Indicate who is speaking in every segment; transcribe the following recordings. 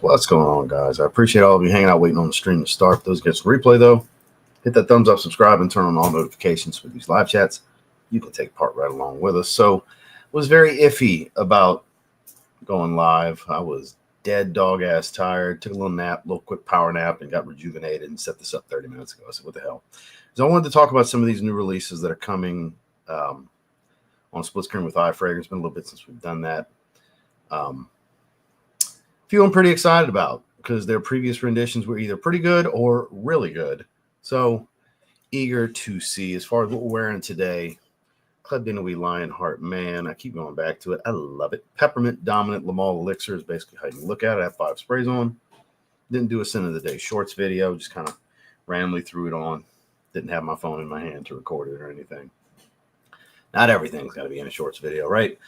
Speaker 1: What's going on, guys? I appreciate all of you hanging out waiting on the stream to start. Those get some replay, though. Hit that thumbs up, subscribe, and turn on all notifications for these live chats. You can take part right along with us. So, was very iffy about going live. I was dead dog ass tired. Took a little nap, little quick power nap, and got rejuvenated and set this up 30 minutes ago. I said, what the hell? So I wanted to talk about some of these new releases that are coming on split screen with iFragrance. It's been a little bit since we've done that. Few I'm pretty excited about because their previous renditions were either pretty good or really good. So eager to see. As far as what we're wearing today, Club de Nuit Lionheart Man. I keep going back to it. I love it. Peppermint Dominant Lamal Elixir is basically how you look at it. I have 5 sprays on. Didn't do a Sin of the Day Shorts video. Just kind of randomly threw it on. Didn't have my phone in my hand to record it or anything. Not everything's got to be in a Shorts video, right?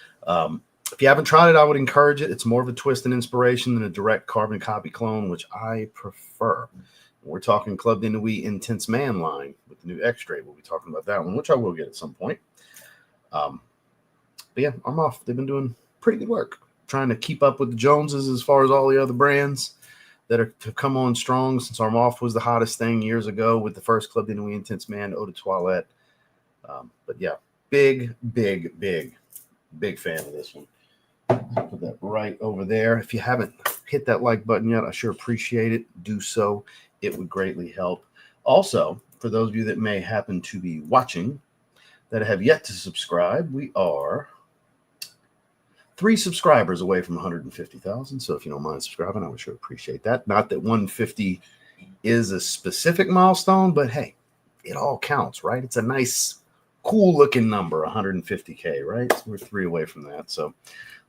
Speaker 1: If you haven't tried it, I would encourage it. It's more of a twist and inspiration than a direct carbon copy clone, which I prefer. We're talking Club de Nuit Intense Man line with the new Extrait. We'll be talking about that one, which I will get at some point. But yeah, I'm off. They've been doing pretty good work trying to keep up with the Joneses as far as all the other brands that have come on strong since Armoff was the hottest thing years ago with the first Club de Nuit Intense Man, Eau de Toilette. But yeah, big fan of this one. Put that right over there. If you haven't hit that like button yet, I sure appreciate it. Do so. It would greatly help. Also, for those of you that may happen to be watching that have yet to subscribe, we are 3 subscribers away from 150,000. So if you don't mind subscribing, I would sure appreciate that. Not that 150 is a specific milestone, but hey, it all counts, right? It's a nice, cool looking number, 150K, right? So we're 3 away from that. So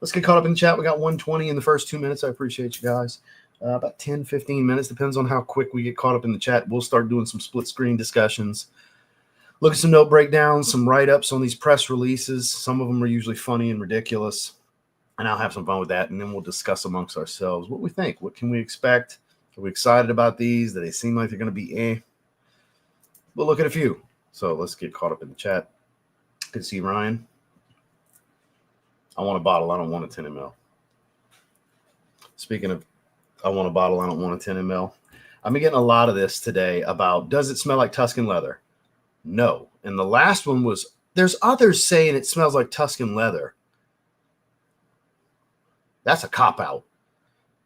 Speaker 1: let's get caught up in the chat. We got 120 in the first 2 minutes. I appreciate you guys. About 10, 15 minutes. Depends on how quick we get caught up in the chat. We'll start doing some split screen discussions. Look at some note breakdowns, some write-ups on these press releases. Some of them are usually funny and ridiculous. And I'll have some fun with that. And then we'll discuss amongst ourselves what we think. What can we expect? Are we excited about these? Do they seem like they're going to be eh? We'll look at a few. So let's get caught up in the chat. Good to see you, Ryan. I want a bottle. I don't want a 10 ml. Speaking of, I want a bottle. I don't want a 10 ml. I've been getting a lot of this today about, does it smell like Tuscan leather? No. And the last one was, there's others saying it smells like Tuscan leather. That's a cop-out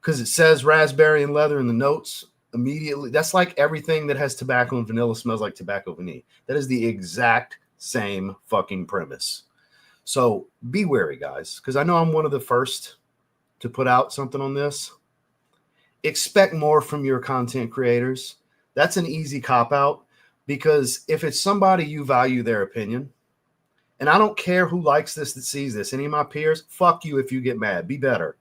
Speaker 1: because it says raspberry and leather in the notes immediately. That's like everything that has tobacco and vanilla smells like tobacco vanille. That is the exact same fucking premise. So be wary, guys, because I know I'm one of the first to put out something on this. Expect more from your content creators. That's an easy cop-out because if it's somebody you value their opinion, and I don't care who likes this, that sees this, any of my peers, fuck you if you get mad. Be better.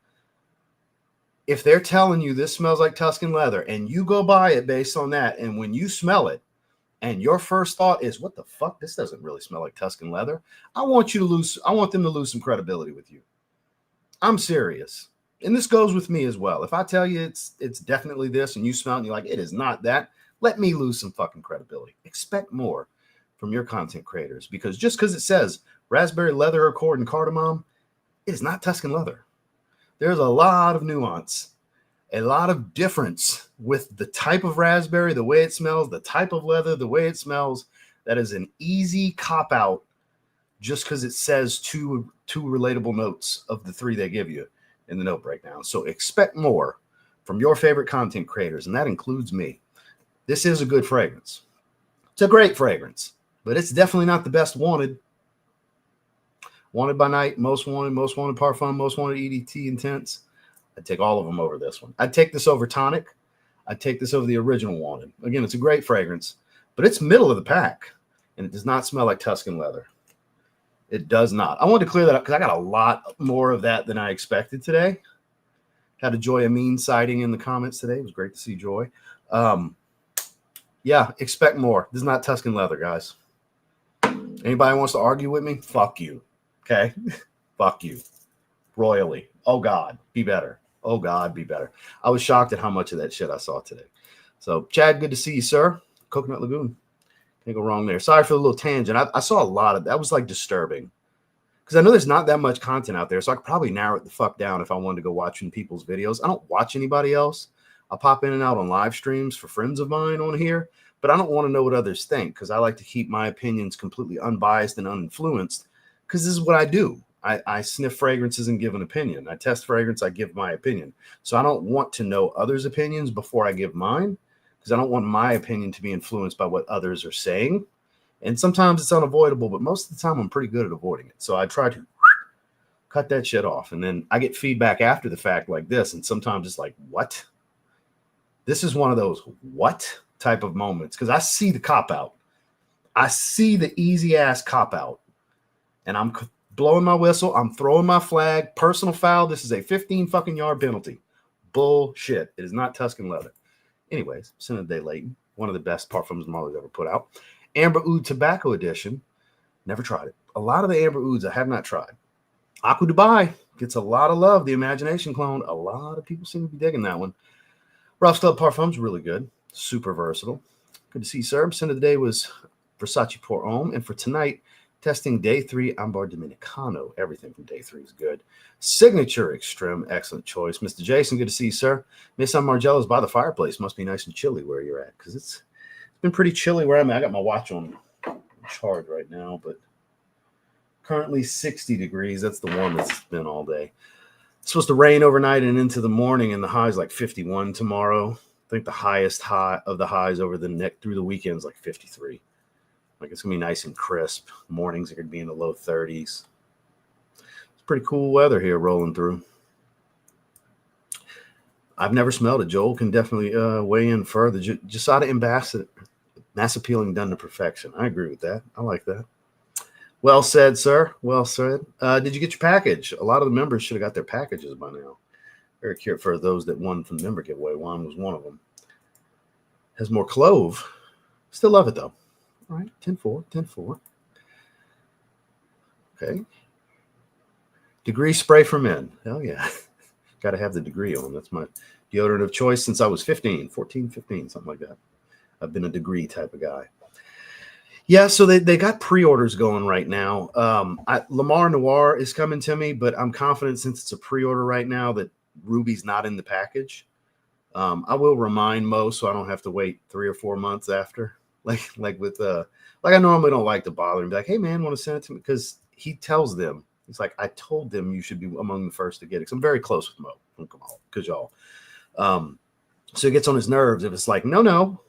Speaker 1: If they're telling you this smells like Tuscan leather and you go buy it based on that, and when you smell it, and your first thought is, what the fuck? This doesn't really smell like Tuscan leather. I want them to lose some credibility with you. I'm serious. And this goes with me as well. If I tell you it's definitely this and you smell it and you're like, it is not that, let me lose some fucking credibility. Expect more from your content creators because just because it says raspberry leather accord and cardamom, it is not Tuscan leather. There's a lot of nuance, a lot of difference with the type of raspberry, the way it smells, the type of leather, the way it smells. That is an easy cop-out just because it says two relatable notes of the 3 they give you in the note breakdown. So expect more from your favorite content creators, and that includes me. This is a good fragrance. It's a great fragrance, but it's definitely not the best wanted. Wanted by night, most wanted parfum, most wanted EDT intense. I'd take all of them over this one. I'd take this over tonic. I'd take this over the original wanted. Again, it's a great fragrance, but it's middle of the pack, and it does not smell like Tuscan leather. It does not. I wanted to clear that up because I got a lot more of that than I expected today. Had a Joy Amin sighting in the comments today. It was great to see Joy. Yeah, expect more. This is not Tuscan leather, guys. Anybody wants to argue with me? Fuck you. Okay? Fuck you. Royally. Oh, God, be better. Oh, God, be better. I was shocked at how much of that shit I saw today. So, Chad, good to see you, sir. Coconut Lagoon. Can't go wrong there. Sorry for the little tangent. I saw a lot of that. Was like disturbing because I know there's not that much content out there. So I could probably narrow it the fuck down if I wanted to go watching people's videos. I don't watch anybody else. I'll pop in and out on live streams for friends of mine on here, but I don't want to know what others think because I like to keep my opinions completely unbiased and uninfluenced because this is what I do. I sniff fragrances and give an opinion. I test fragrance, I give my opinion. So I don't want to know others' opinions before I give mine because I don't want my opinion to be influenced by what others are saying. And sometimes it's unavoidable, but most of the time I'm pretty good at avoiding it. So I try to cut that shit off. And then I get feedback after the fact like this. And sometimes it's like, what? This is one of those what type of moments because I see the cop out. I see the easy ass cop out. And I'm blowing my whistle. I'm throwing my flag. Personal foul. This is a 15 fucking yard penalty. Bullshit. It is not Tuscan leather. Anyways, Scent of the Day Leighton. One of the best parfums Marley's ever put out. Amber Oud Tobacco Edition. Never tried it. A lot of the Amber Ouds I have not tried. Aqua Dubai gets a lot of love. The Imagination clone. A lot of people seem to be digging that one. Ralph's Club Parfums really good. Super versatile. Good to see you, sir. Scent of the day was Versace Pour Homme. And for tonight, testing day 3 Ambar Dominicano. Everything from day 3 is good. Signature Extreme. Excellent choice. Mr. Jason, good to see you, sir. Miss San Margello's by the fireplace. Must be nice and chilly where you're at because it's been pretty chilly where I'm at. I got my watch on charge right now, but currently 60 degrees. That's the warmest it's been all day. It's supposed to rain overnight and into the morning, and the high is like 51 tomorrow. I think the highest high of the highs over the neck through the weekend is like 53. Like it's gonna be nice and crisp. Mornings are gonna be in the low 30s. It's pretty cool weather here rolling through. I've never smelled it. Joel can definitely weigh in further. Jasada Ambassador, mass appealing done to perfection. I agree with that. I like that. Well said, sir. Well said. Did you get your package? A lot of the members should have got their packages by now. Very curious for those that won from the member giveaway. Juan was one of them. Has more clove. Still love it, though. All right, 10-4, 10-4. Okay. Degree spray for men. Hell yeah. Got to have the degree on. That's my deodorant of choice since I was 15, 14, 15, something like that. I've been a degree type of guy. Yeah, so they got pre-orders going right now. Lamar Noir is coming to me, but I'm confident since it's a pre-order right now that Ruby's not in the package. I will remind Mo so I don't have to wait 3 or 4 months after. Like I normally don't like to bother him. Be like, hey man, want to send it to me? Because he tells them, he's like, I told them you should be among the first to get it. Because I'm very close with Mo from Kajal. So it gets on his nerves if it's like, no.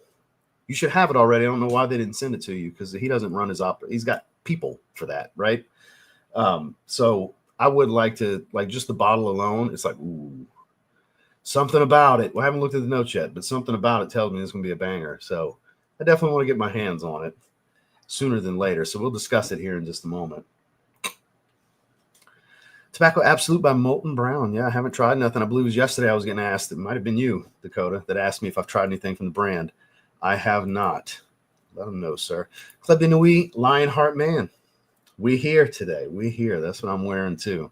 Speaker 1: You should have it already. I don't know why they didn't send it to you because he doesn't run his opera. He's got people for that, right? So I would like to, like just the bottle alone, it's like, ooh, something about it. Well, I haven't looked at the notes yet, but something about it tells me it's going to be a banger. So I definitely want to get my hands on it sooner than later. So we'll discuss it here in just a moment. Tobacco Absolute by Molten Brown. Yeah, I haven't tried nothing. I believe it was yesterday I was getting asked. It might have been you, Dakota, that asked me if I've tried anything from the brand. I have not. Let them know, sir. Club de Nuit, Lionheart Man. We here today. We here. That's what I'm wearing too.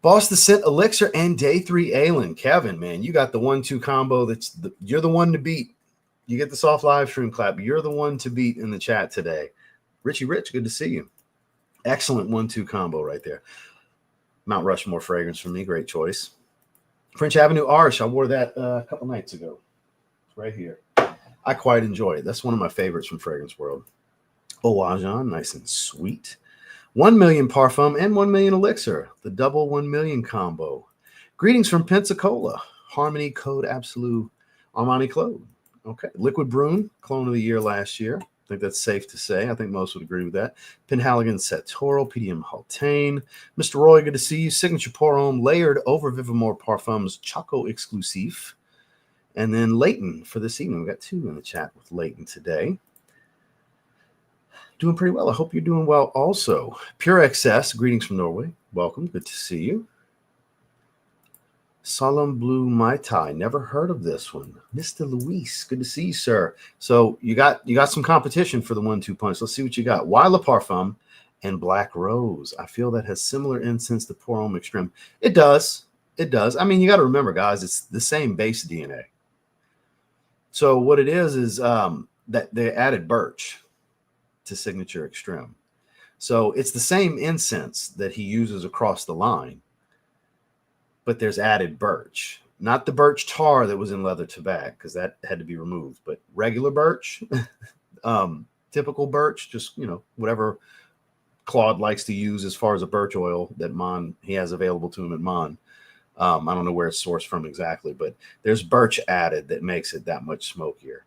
Speaker 1: Boss the Scent Elixir and Day 3 Aylin. Kevin, man, you got the 1-2 combo. You're the one to beat. You get the soft live stream clap. You're the one to beat in the chat today. Richie Rich, good to see you. Excellent 1-2 combo right there. Mount Rushmore fragrance for me. Great choice. French Avenue Arch. I wore that a couple nights ago. It's right here. I quite enjoy it. That's one of my favorites from Fragrance World. Oajan, nice and sweet. 1 million Parfum and 1 million Elixir. The double 1 million combo. Greetings from Pensacola. Harmony Code Absolute Armani Claude. Okay. Liquid Brune, clone of the year last year. I think that's safe to say. I think most would agree with that. Penhaligon Sartorial, PDM Haltane. Mr. Roy, good to see you. Signature Pour Homme, layered over Vivamore Parfums, Choco Exclusive. And then Leighton for this evening. We got 2 in the chat with Leighton today. Doing pretty well. I hope you're doing well also. Pure Excess, greetings from Norway. Welcome. Good to see you. Solemn Blue Mai Tai. Never heard of this one. Mr. Luis, good to see you, sir. So you got some competition for the 1-2 punch. Let's see what you got. Wila Parfum and Black Rose. I feel that has similar incense to Pour Homme Extreme. It does. It does. I mean, you got to remember, guys, it's the same base DNA. So what it is that they added birch to Signature Extreme. So it's the same incense that he uses across the line, but there's added birch. Not the birch tar that was in leather tobacco, because that had to be removed, but regular birch, typical birch, just, whatever Claude likes to use as far as a birch oil that he has available to him at Mon. I don't know where it's sourced from exactly, but there's birch added that makes it that much smokier.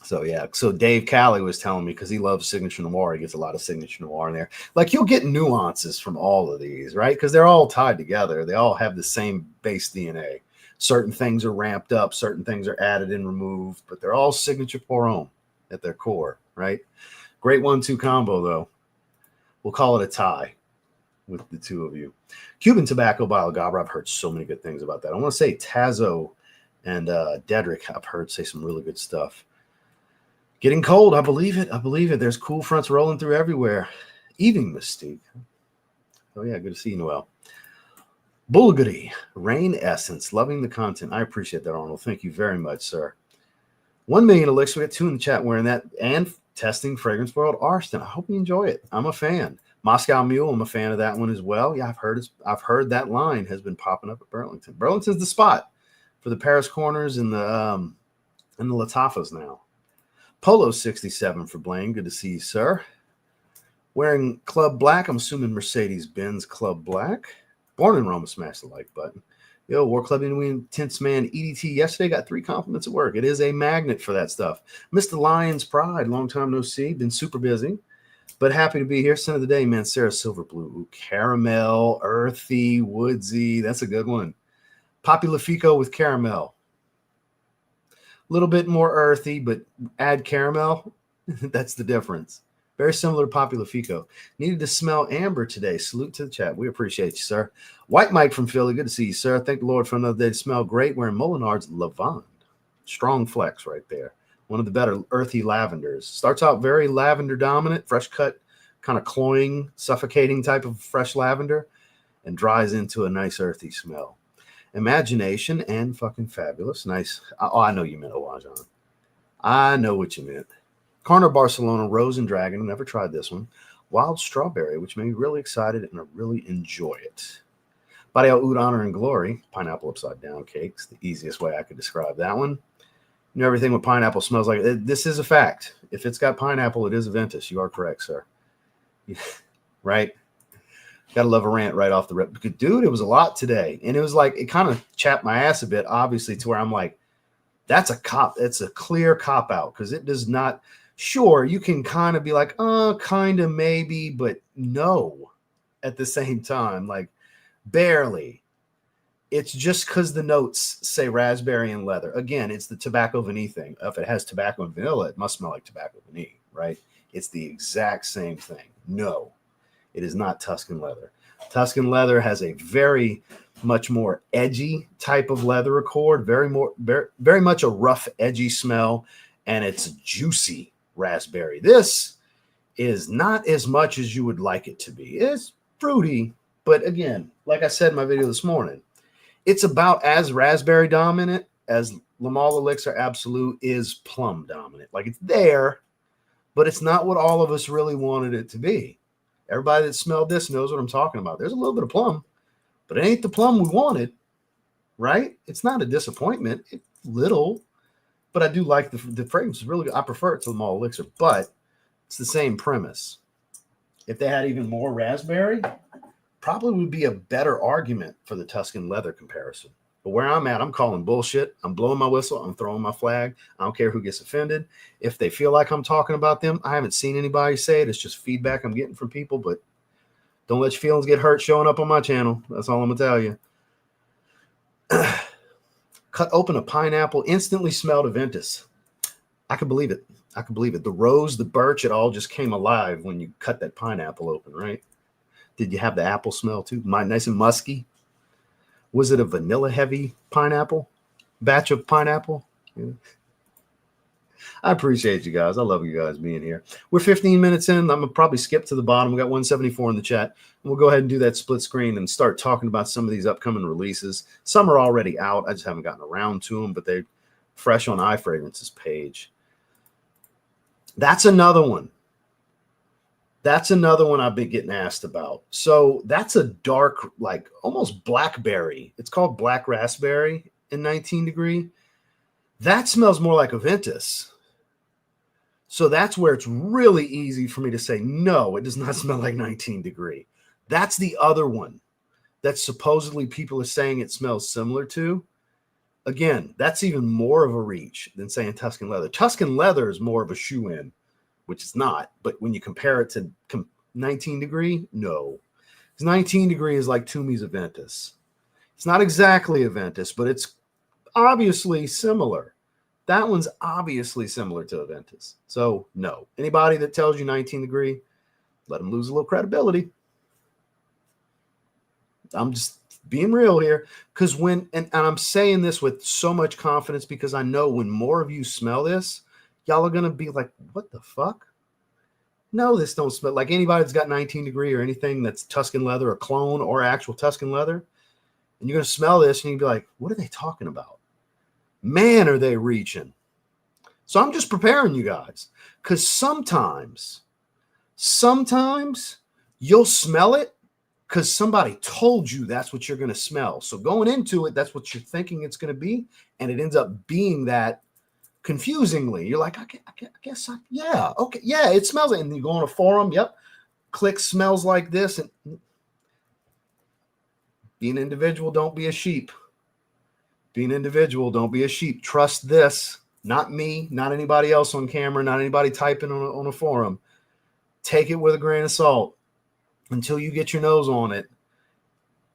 Speaker 1: So yeah, so Dave Calley was telling me, because he loves Signature Noir, he gets a lot of Signature Noir in there. Like, you'll get nuances from all of these, right? Because they're all tied together. They all have the same base DNA. Certain things are ramped up, certain things are added and removed, but they're all Signature Pour Homme at their core, right? Great 1-2 combo, though. We'll call it a tie with the two of you. Cuban Tobacco by Algabra. I've heard so many good things about that. I want to say Tazo and Dedrick, I've heard say some really good stuff. Getting cold. I believe it. I believe it. There's cool fronts rolling through everywhere. Evening Mystique. Oh, yeah. Good to see you, Noel. Bulgari. Rain Essence. Loving the content. I appreciate that, Arnold. Thank you very much, sir. 1 million Elixir. We got 2 in the chat wearing that. And testing Fragrance World Arston. I hope you enjoy it. I'm a fan. Moscow Mule. I'm a fan of that one as well. Yeah, I've heard that line has been popping up at Burlington. Burlington's the spot for the Paris corners and the Latafas now. Polo 67 for Blaine. Good to see you, sir. Wearing Club Black. I'm assuming Mercedes-Benz Club Black. Born in Roma. Smash the like button. Yo, War Club Intense Man EDT yesterday got 3 compliments at work. It is a magnet for that stuff. Mr. Lion's Pride. Long time no see. Been super busy, but happy to be here. Son of the day, man. Sarah Silver Blue. Caramel. Earthy. Woodsy. That's a good one. Poppy Lafico with caramel. A little bit more earthy, but add caramel. That's the difference. Very similar to Poppy Lafico. Needed to smell amber today. Salute to the chat. We appreciate you, sir. White Mike from Philly. Good to see you, sir. Thank the Lord for another day to smell great. Wearing Molinard's Lavande. Strong flex right there. One of the better earthy lavenders. Starts out very lavender dominant, fresh cut, kind of cloying, suffocating type of fresh lavender, and dries into a nice earthy smell. Imagination and fucking fabulous. Nice. Oh, I know you meant Owajon. I know what you meant. Carner Barcelona Rose and Dragon. Never tried this one. Wild Strawberry, which made me really excited, and I really enjoy it. Body Oud Honor and Glory. Pineapple upside down cakes. The easiest way I could describe that one. You know, everything with pineapple smells like it. This is a fact. If it's got pineapple, it is a Ventus. You are correct, sir. Right? Gotta love a rant right off the rip. Because, dude, it was a lot today. And it was like, it kind of chapped my ass a bit, obviously, to where I'm like, it's a clear cop out, because it does not. Sure, you can kind of be like, kind of maybe, but no, at the same time, like barely. It's just because the notes say raspberry and leather. Again, it's the tobacco vanille thing. If it has tobacco and vanilla, it must smell like tobacco vanille, right? It's the exact same thing. No, it is not Tuscan leather. Tuscan leather has a very much more edgy type of leather accord, very much a rough, edgy smell, and it's juicy raspberry. This is not as much as you would like it to be. It's fruity, but again, like I said in my video this morning, it's about as raspberry dominant as Lamal Elixir Absolute is plum dominant. Like, it's there, but it's not what all of us really wanted it to be. Everybody that smelled this knows what I'm talking about. There's a little bit of plum, but it ain't the plum we wanted, right? It's not a disappointment. It's little, but I do like the fragrance. Is really good. I prefer it to Lamal Elixir, but it's the same premise. If they had even more raspberry, probably would be a better argument for the Tuscan leather comparison. But where I'm at, I'm calling bullshit. I'm blowing my whistle. I'm throwing my flag. I don't care who gets offended. If they feel like I'm talking about them, I haven't seen anybody say it. It's just feedback I'm getting from people, but don't let your feelings get hurt showing up on my channel. That's all I'm going to tell you. Cut open a pineapple, instantly smelled a Ventus. I could believe it. I could believe it. The rose, the birch, it all just came alive when you cut that pineapple open, right? Did you have the apple smell too? Nice and musky? Was it a vanilla heavy pineapple? Batch of pineapple? Yeah. I appreciate you guys. I love you guys being here. We're 15 minutes in. I'm going to probably skip to the bottom. We got 174 in the chat. We'll go ahead and do that split screen and start talking about some of these upcoming releases. Some are already out. I just haven't gotten around to them, but they're fresh on iFragrance's page. That's another one. That's another one I've been getting asked about. So that's a dark, like almost blackberry. It's called black raspberry in 19 degree. That smells more like Aventus. So that's where it's really easy for me to say, no, it does not smell like 19 degree. That's the other one that supposedly people are saying it smells similar to. Again, that's even more of a reach than saying Tuscan leather. Tuscan leather is more of a shoe-in, which it's not. But when you compare it to 19 degree, no. Because 19 degree is like Toomey's Aventus. It's not exactly Aventus, but it's obviously similar. That one's obviously similar to Aventus. So, no. Anybody that tells you 19 degree, let them lose a little credibility. I'm just being real here. Because when, and I'm saying this with so much confidence because I know when more of you smell this, y'all are going to be like, what the fuck? No, this don't smell like anybody that's got 19 degree or anything that's Tuscan leather or clone or actual Tuscan leather. And you're going to smell this and you'll be like, what are they talking about? Man, are they reaching? So I'm just preparing you guys because sometimes you'll smell it because somebody told you that's what you're going to smell. So going into it, that's what you're thinking it's going to be. And it ends up being that confusingly. You're like, yeah, okay. Yeah, it smells it. And you go on a forum. Yep. Click smells like this. And be an individual. Don't be a sheep. Be an individual. Don't be a sheep. Trust this. Not me. Not anybody else on camera. Not anybody typing on a forum. Take it with a grain of salt until you get your nose on it.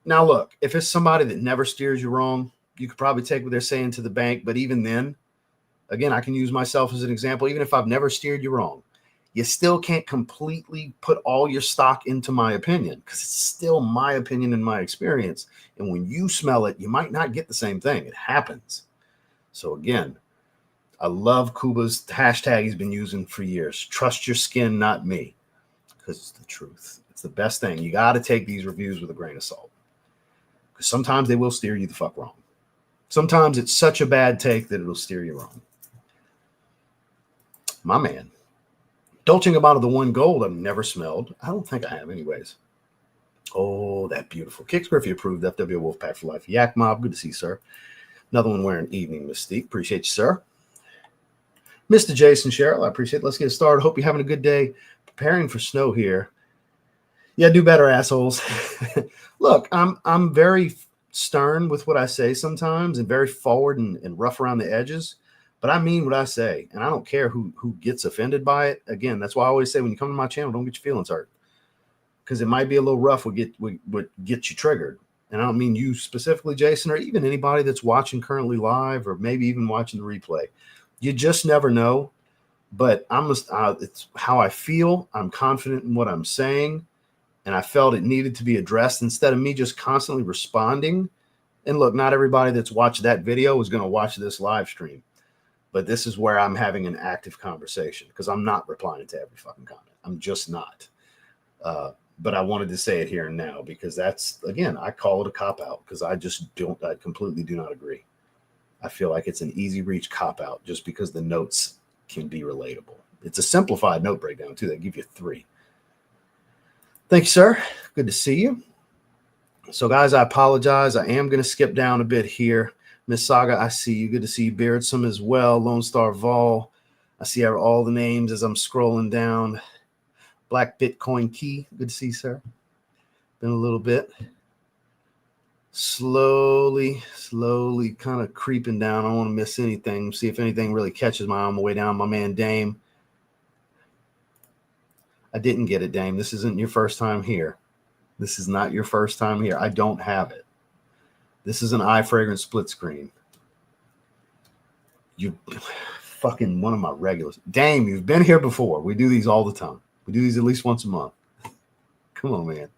Speaker 1: Now, look, if it's somebody that never steers you wrong, you could probably take what they're saying to the bank. But even then, again, I can use myself as an example. Even if I've never steered you wrong, you still can't completely put all your stock into my opinion because it's still my opinion and my experience. And when you smell it, you might not get the same thing. It happens. So again, I love Kuba's hashtag he's been using for years. Trust your skin, not me, because it's the truth. It's the best thing. You got to take these reviews with a grain of salt because sometimes they will steer you the fuck wrong. Sometimes it's such a bad take that it'll steer you wrong. My man. Dolce & Gabbana the One Gold I've never smelled. I don't think I have anyways. Oh, that beautiful. Kix Griffey approved. FW Wolfpack for life. Yak Mob. Good to see you, sir. Another one wearing Evening Mystique. Appreciate you, sir. Mr. Jason Sherrill, I appreciate it. Let's get started. Hope you're having a good day. Preparing for snow here. Yeah, do better, assholes. Look, I'm very stern with what I say sometimes and very forward and rough around the edges. But I mean what I say, and I don't care who gets offended by it. Again, that's why I always say when you come to my channel, don't get your feelings hurt because it might be a little rough. Would get you triggered, and I don't mean you specifically, Jason, or even anybody that's watching currently live or maybe even watching the replay. You just never know. But it's how I feel. I'm confident in what I'm saying, and I felt it needed to be addressed instead of me just constantly responding. And look, not everybody that's watched that video is going to watch this live stream. But this is where I'm having an active conversation because I'm not replying to every fucking comment. I'm just not. But I wanted to say it here and now because that's, again, I call it a cop-out because I completely do not agree. I feel like it's an easy reach cop-out just because the notes can be relatable. It's a simplified note breakdown, too. They give you 3. Thank you, sir. Good to see you. So, guys, I apologize. I am going to skip down a bit here. Miss Saga, I see you. Good to see you. Beardsome as well. Lone Star Vol. I see all the names as I'm scrolling down. Black Bitcoin Key. Good to see you, sir. Been a little bit. Slowly kind of creeping down. I don't want to miss anything. See if anything really catches my eye on the way down. My man Dame. I didn't get it, Dame. This isn't your first time here. This is not your first time here. I don't have it. This is an iFragrance split screen. You fucking one of my regulars. Dame, you've been here before. We do these all the time. We do these at least once a month. Come on, man.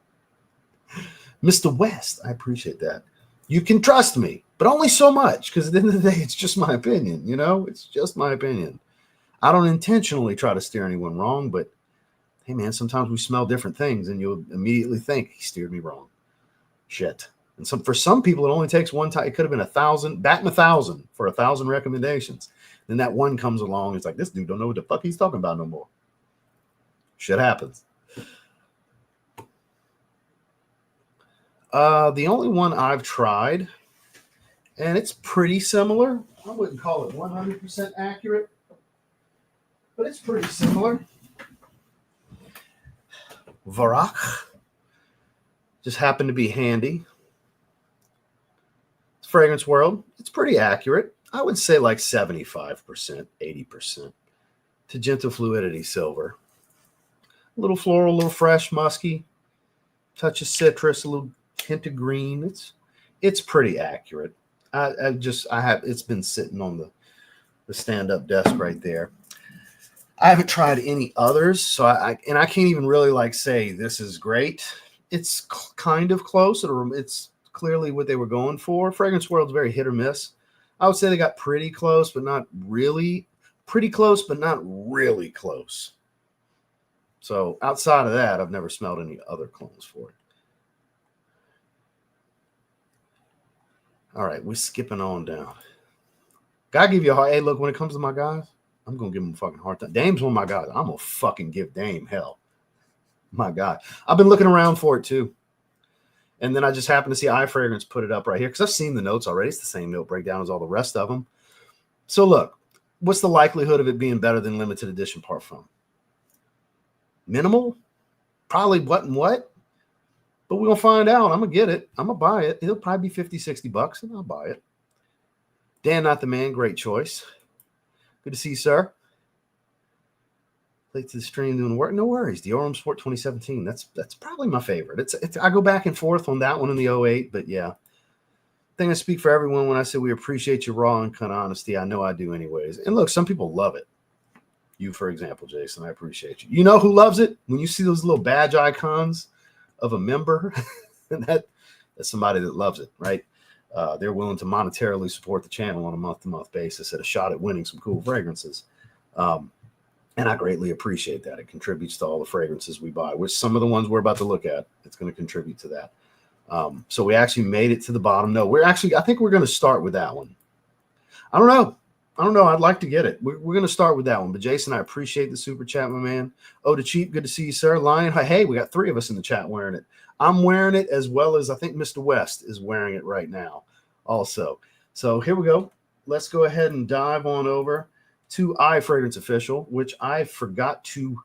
Speaker 1: Mr. West, I appreciate that. You can trust me, but only so much because at the end of the day, it's just my opinion. You know, it's just my opinion. I don't intentionally try to steer anyone wrong, but hey, man, sometimes we smell different things and you'll immediately think he steered me wrong. Shit. And for some people, it only takes one time. It could have been 1,000, batting 1,000 for 1,000 recommendations. Then that one comes along. It's like, this dude don't know what the fuck he's talking about no more. Shit happens. The only one I've tried, and it's pretty similar. I wouldn't call it 100% accurate, but it's pretty similar. Varach just happened to be handy. Fragrance World, it's pretty accurate. I would say like 75%, 80%. To Gentle Fluidity Silver. A little floral, a little fresh, musky, touch of citrus, a little hint of green. It's pretty accurate. It's been sitting on the stand-up desk right there. I haven't tried any others, so I can't even really like say this is great. It's kind of close. It's clearly what they were going for. Fragrance World's very hit or miss. I would say they got pretty close, but not really. Pretty close, but not really close. So outside of that, I've never smelled any other clones for it. All right, we're skipping on down. Gotta give you a hard. Hey, look, when it comes to my guys, I'm gonna give them a fucking hard time. Dame's one of my guys. I'm gonna fucking give Dame hell. My God, I've been looking around for it too. And then I just happened to see iFragrance put it up right here because I've seen the notes already. It's the same note breakdown as all the rest of them. So look, what's the likelihood of it being better than limited edition Parfum? Minimal? Probably what and what? But we're going to find out. I'm going to get it. I'm going to buy it. It'll probably be 50, 60 bucks, and I'll buy it. Dan, Not the Man, great choice. Good to see you, sir. Late to the stream doing work. No worries. The Orem Sport 2017. That's probably my favorite. It's I go back and forth on that one in the 08, but yeah. I think I speak for everyone when I say we appreciate your raw and kind of honesty. I know I do anyways. And look, some people love it. You, for example, Jason, I appreciate you. You know who loves it? When you see those little badge icons of a member, that's somebody that loves it, right? They're willing to monetarily support the channel on a month-to-month basis at a shot at winning some cool fragrances. And I greatly appreciate that. It contributes to all the fragrances we buy, which some of the ones we're about to look at, it's going to contribute to that. So we actually made it to the bottom. No, I think we're going to start with that one. I don't know. I'd like to get it. We're going to start with that one. But Jason, I appreciate the super chat, my man. Oh, the Cheap, good to see you, sir. Lion, hey, we got 3 of us in the chat wearing it. I'm wearing it as well as I think Mr. West is wearing it right now also. So here we go. Let's go ahead and dive on over to iFragrance Official, which I forgot to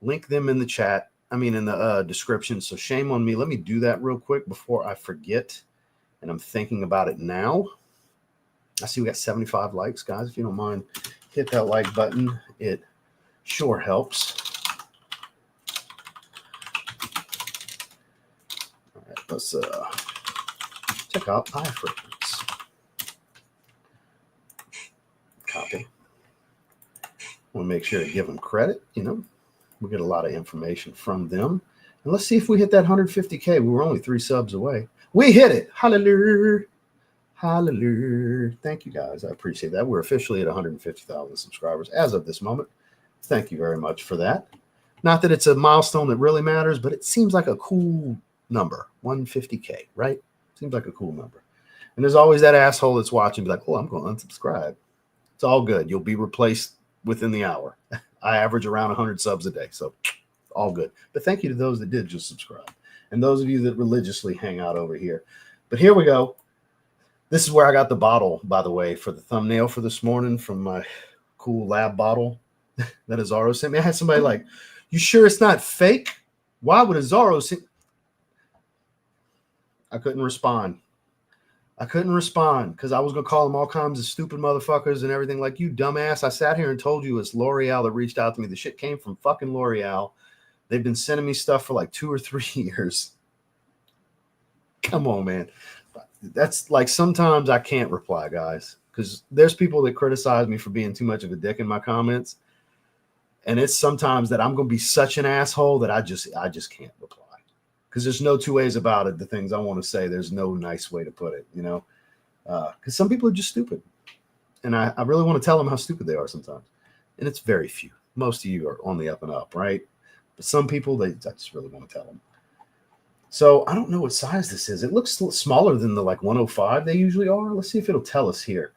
Speaker 1: link them in the chat. I mean, in the description. So shame on me. Let me do that real quick before I forget. And I'm thinking about it now. I see we got 75 likes, guys. If you don't mind, hit that like button. It sure helps. All right, let's check out iFragrance. Copy. Want to make sure to give them credit. You know, we get a lot of information from them. And let's see if we hit that 150K. We were only 3 subs away. We hit it. Hallelujah. Hallelujah. Thank you, guys. I appreciate that. We're officially at 150,000 subscribers as of this moment. Thank you very much for that. Not that it's a milestone that really matters, but it seems like a cool number. 150K, right? Seems like a cool number. And there's always that asshole that's watching, be like, oh, I'm going to unsubscribe. It's all good. You'll be replaced within the hour. I average around 100 subs a day, so all good. But thank you to those that did just subscribe. And those of you that religiously hang out over here. But here we go. This is where I got the bottle, by the way, for the thumbnail for this morning from my cool lab bottle that Azaro sent me. I had somebody like, you sure it's not fake? Why would Azaro send? I couldn't respond. Because I was going to call them all kinds of stupid motherfuckers and everything like, you dumbass. I sat here and told you it's L'Oreal that reached out to me. The shit came from fucking L'Oreal. They've been sending me stuff for like 2 or 3 years. Come on, man. That's like, sometimes I can't reply, guys, because there's people that criticize me for being too much of a dick in my comments. And it's sometimes that I'm going to be such an asshole that I just can't reply. Because there's no 2 ways about it. The things I want to say, there's no nice way to put it, you know, because some people are just stupid. And I really want to tell them how stupid they are sometimes. And it's very few. Most of you are on the up and up, right? But some people, I just really want to tell them. So I don't know what size this is. It looks smaller than the like 105 they usually are. Let's see if it'll tell us here.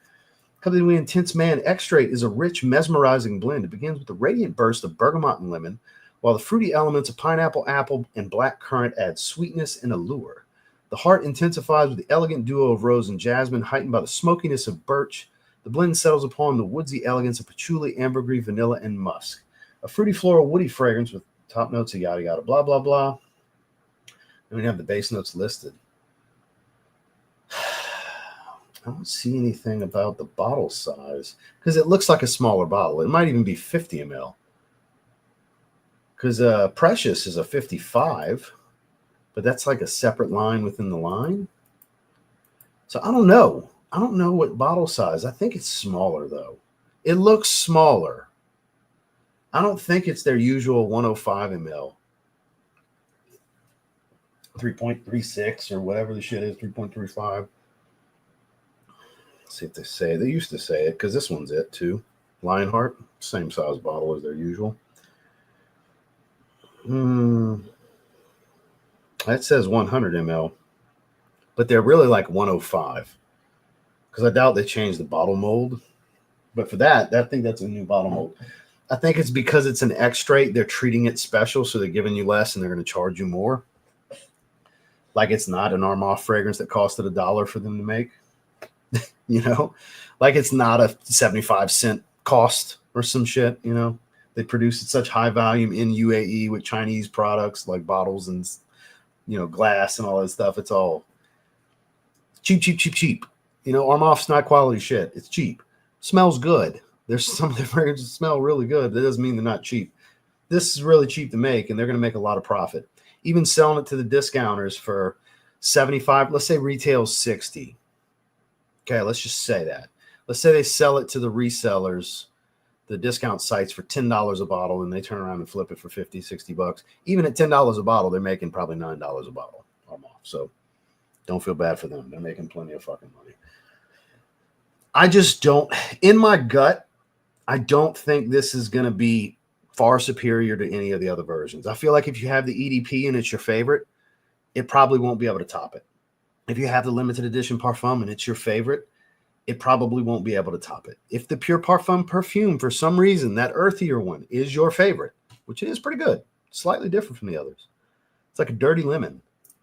Speaker 1: Company We Intense Man Extrait is a rich, mesmerizing blend. It begins with a radiant burst of bergamot and lemon, while the fruity elements of pineapple, apple, and black currant add sweetness and allure. The heart intensifies with the elegant duo of rose and jasmine, heightened by the smokiness of birch. The blend settles upon the woodsy elegance of patchouli, ambergris, vanilla, and musk. A fruity, floral, woody fragrance with top notes of yada yada, blah, blah, blah. And we have the base notes listed. I don't see anything about the bottle size because it looks like a smaller bottle. It might even be 50 ml. Because Precious is a 55, but that's like a separate line within the line. So I don't know. I don't know what bottle size. I think it's smaller, though. It looks smaller. I don't think it's their usual 105 ml. 3.36 or whatever the shit is, 3.35. Let's see if they say it. They used to say it because this one's it, too. Lionheart, same size bottle as their usual. That says 100 ml, but they're really like 105 because I doubt they changed the bottle mold. But for that, I think that's a new bottle mold. I think it's because it's an Extrait. They're treating it special, so they're giving you less and they're going to charge you more. Like it's not an Armand fragrance that costed $1 for them to make. You know, like it's not a 75-cent cost or some shit, you know. They produce at such high volume in UAE with Chinese products like bottles and, you know, glass and all that stuff. It's all cheap, cheap, cheap, cheap. You know, Armand's not quality shit. It's cheap. Smells good. There's some of the fragrances that smell really good. That doesn't mean they're not cheap. This is really cheap to make, and they're going to make a lot of profit. Even selling it to the discounters for 75, let's say retail's 60. Okay, let's just say that. Let's say they sell it to the resellers, the discount sites for $10 a bottle, and they turn around and flip it for 50, 60 bucks. Even at $10 a bottle, they're making probably $9 a bottle. So don't feel bad for them. They're making plenty of fucking money. I just don't, in my gut, I don't think this is going to be far superior to any of the other versions. I feel like if you have the EDP and it's your favorite, it probably won't be able to top it. If you have the limited edition Parfum and it's your favorite, it probably won't be able to top it. If the Pure Parfum perfume, for some reason, that earthier one is your favorite, which it is pretty good, slightly different from the others. It's like a dirty lemon.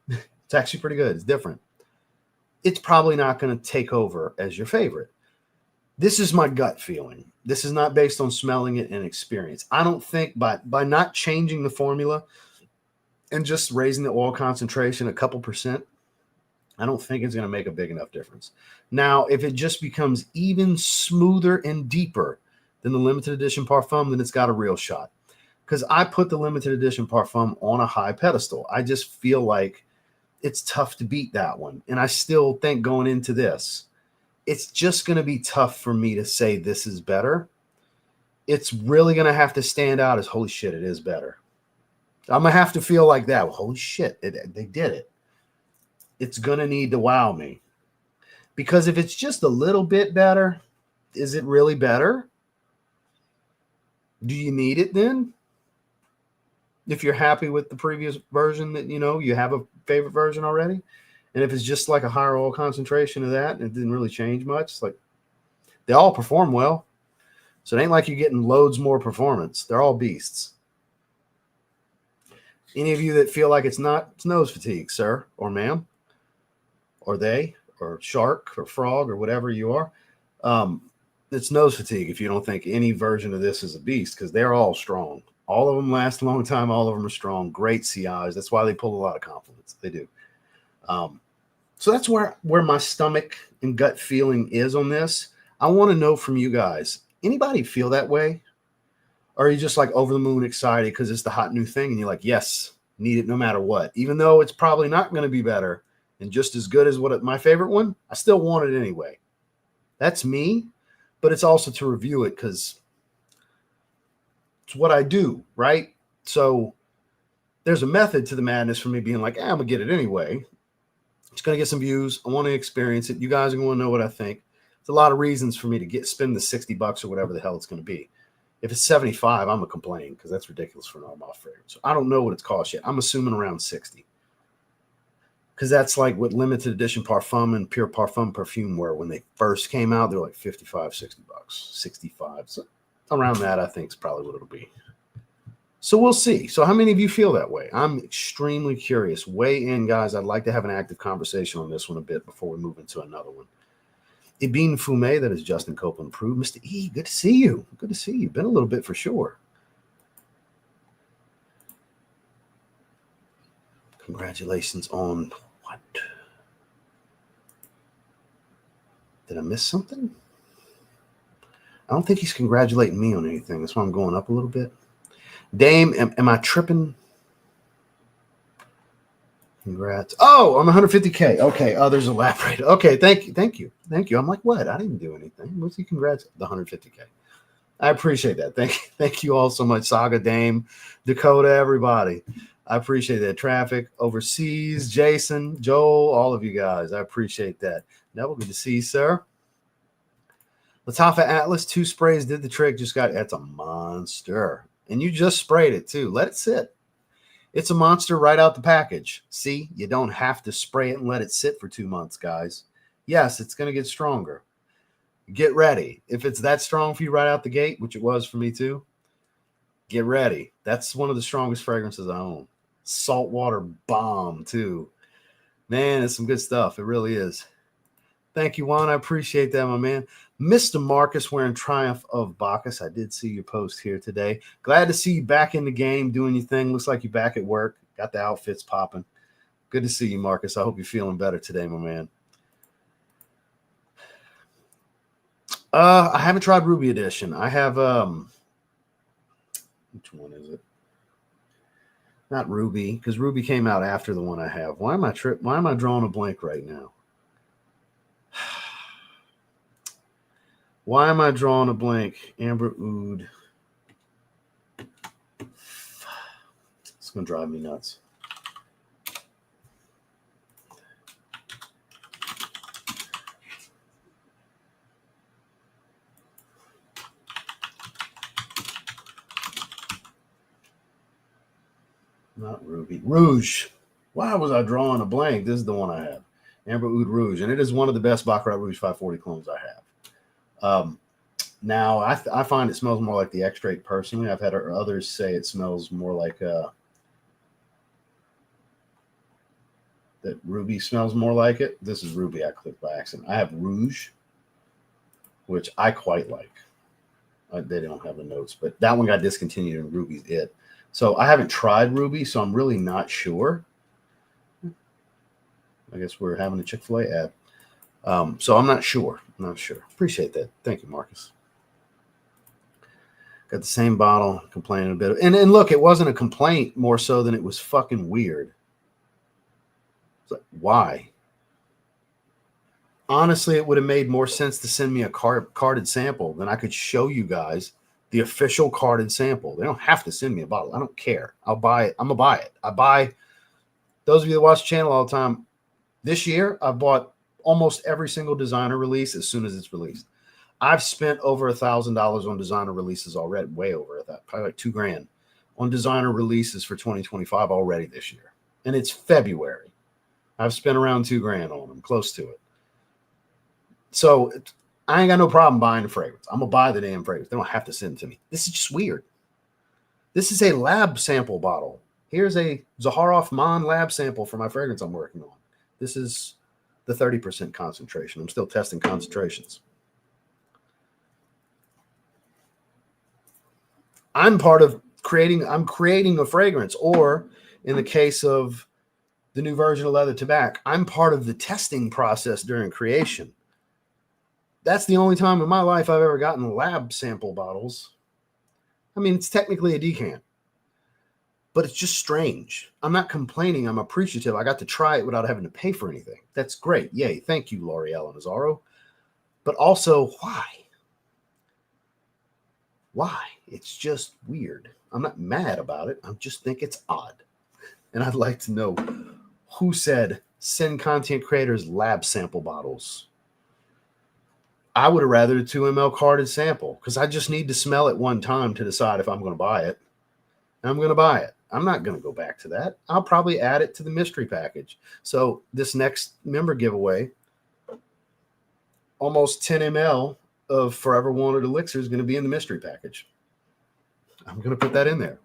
Speaker 1: It's actually pretty good. It's different. It's probably not going to take over as your favorite. This is my gut feeling. This is not based on smelling it and experience. I don't think by not changing the formula and just raising the oil concentration a couple percent, I don't think it's going to make a big enough difference. Now, if it just becomes even smoother and deeper than the limited edition Parfum, then it's got a real shot. Because I put the limited edition Parfum on a high pedestal. I just feel like it's tough to beat that one. And I still think going into this, it's just going to be tough for me to say this is better. It's really going to have to stand out as, holy shit, it is better. I'm going to have to feel like that. Well, holy shit, they did it. It's going to need to wow me. Because if it's just a little bit better, is it really better? Do you need it then? If you're happy with the previous version that, you know, you have a favorite version already. And if it's just like a higher oil concentration of that, and it didn't really change much, it's like they all perform well. So it ain't like you're getting loads more performance. They're all beasts. Any of you that feel like it's not, it's nose fatigue, sir or ma'am, or they, or shark or frog or whatever you are. It's nose fatigue if you don't think any version of this is a beast, because they're all strong. All of them last a long time. All of them are strong. Great CIs. That's why they pull a lot of compliments. They do. So that's where my stomach and gut feeling is on this. I want to know from you guys, anybody feel that way? Or are you just like over the moon excited because it's the hot new thing and you're like, yes, need it no matter what, even though it's probably not going to be better and just as good as my favorite one, I still want it anyway. That's me, but it's also to review it because it's what I do, right? So there's a method to the madness for me being like, I'm going to get it anyway. It's going to get some views. I want to experience it. You guys are going to know what I think. There's a lot of reasons for me to spend the $60 or whatever the hell it's going to be. If it's 75, I'm going to complain because that's ridiculous for an Armand fragrance. So I don't know what it's cost yet. I'm assuming around 60. Because that's like what limited edition Parfum and Pure Parfum perfume were when they first came out. They were like 55, $60, 65. So around that, I think is probably what it'll be. So we'll see. So how many of you feel that way? I'm extremely curious. Weigh in, guys. I'd like to have an active conversation on this one a bit before we move into another one. Ibn Fume, that is Justin Copeland approved. Mr. E, good to see you. Good to see you. Been a little bit for sure. Congratulations on what? Did I miss something? I don't think he's congratulating me on anything. That's why I'm going up a little bit. Dame, am I tripping? Congrats. Oh, I'm 150K. Okay, others elaborate. Okay, thank you. I'm like, what? I didn't do anything. What's he congrats? The 150K. I appreciate that. Thank you all so much. Saga, Dame, Dakota, everybody. I appreciate that. Traffic overseas, Jason, Joel, all of you guys. I appreciate that. Neville, good to see you, sir. Latafa Atlas, 2 sprays did the trick. That's a monster. And you just sprayed it too. Let it sit. It's a monster right out the package. See, you don't have to spray it and let it sit for 2 months, guys. Yes, it's going to get stronger. Get ready. If it's that strong for you right out the gate, which it was for me too, get ready. That's one of the strongest fragrances I own. Saltwater bomb too. Man, it's some good stuff. It really is. Thank you, Juan. I appreciate that, my man. Mr. Marcus wearing Triumph of Bacchus. I did see your post here today. Glad to see you back in the game doing your thing. Looks like you're back at work. Got the outfits popping. Good to see you, Marcus. I hope you're feeling better today, my man. I haven't tried Ruby Edition. I have which one is it? Not Ruby, because Ruby came out after the one I have. Why am I drawing a blank right now? Why am I drawing a blank? Amber Oud. It's going to drive me nuts. Not Ruby. Rouge. Why was I drawing a blank? This is the one I have. Amber Oud Rouge. And it is one of the best Baccarat Rouge 540 clones I have. Now, I find it smells more like the Extrait personally. I've had others say it smells more like that Ruby smells more like it. This is Ruby I clicked by accident. I have Rouge, which I quite like. They don't have the notes, but that one got discontinued and Ruby's it. So I haven't tried Ruby, so I'm really not sure. I guess we're having a Chick-fil-A ad. So I'm not sure. Appreciate that. Thank you, Marcus. Got the same bottle, complaining a bit. And look, it wasn't a complaint more so than it was fucking weird. It's like, why? Honestly, it would have made more sense to send me a carded sample than I could show you guys the official carded sample. They don't have to send me a bottle. I don't care. I'll buy it. I'm going to buy it. I buy, those of you that watch the channel all the time, this year, I've bought almost every single designer release as soon as it's released. I've spent over $1,000 on designer releases already, way over that, probably like $2,000 on designer releases for 2025 already this year. And it's February. I've spent around $2,000 on them, close to it. So I ain't got no problem buying the fragrance. I'm going to buy the damn fragrance. They don't have to send it to me. This is just weird. This is a lab sample bottle. Here's a Zaharoff Mon lab sample for my fragrance I'm working on. This is the 30% concentration. I'm still testing concentrations. I'm creating a fragrance, or in the case of the new version of Leather Tobacco, I'm part of the testing process during creation. That's the only time in my life I've ever gotten lab sample bottles. I mean, it's technically a decant, but it's just strange. I'm not complaining. I'm appreciative. I got to try it without having to pay for anything. That's great. Yay. Thank you, L'Oreal and Azzaro. But also, why? Why? It's just weird. I'm not mad about it. I just think it's odd. And I'd like to know who said send content creators lab sample bottles. I would have rather a 2 ml carded sample because I just need to smell it one time to decide if I'm going to buy it. And I'm going to buy it. I'm not going to go back to that. I'll probably add it to the mystery package. So this next member giveaway, almost 10 ml of Forever Wanted Elixir is going to be in the mystery package. I'm going to put that in there.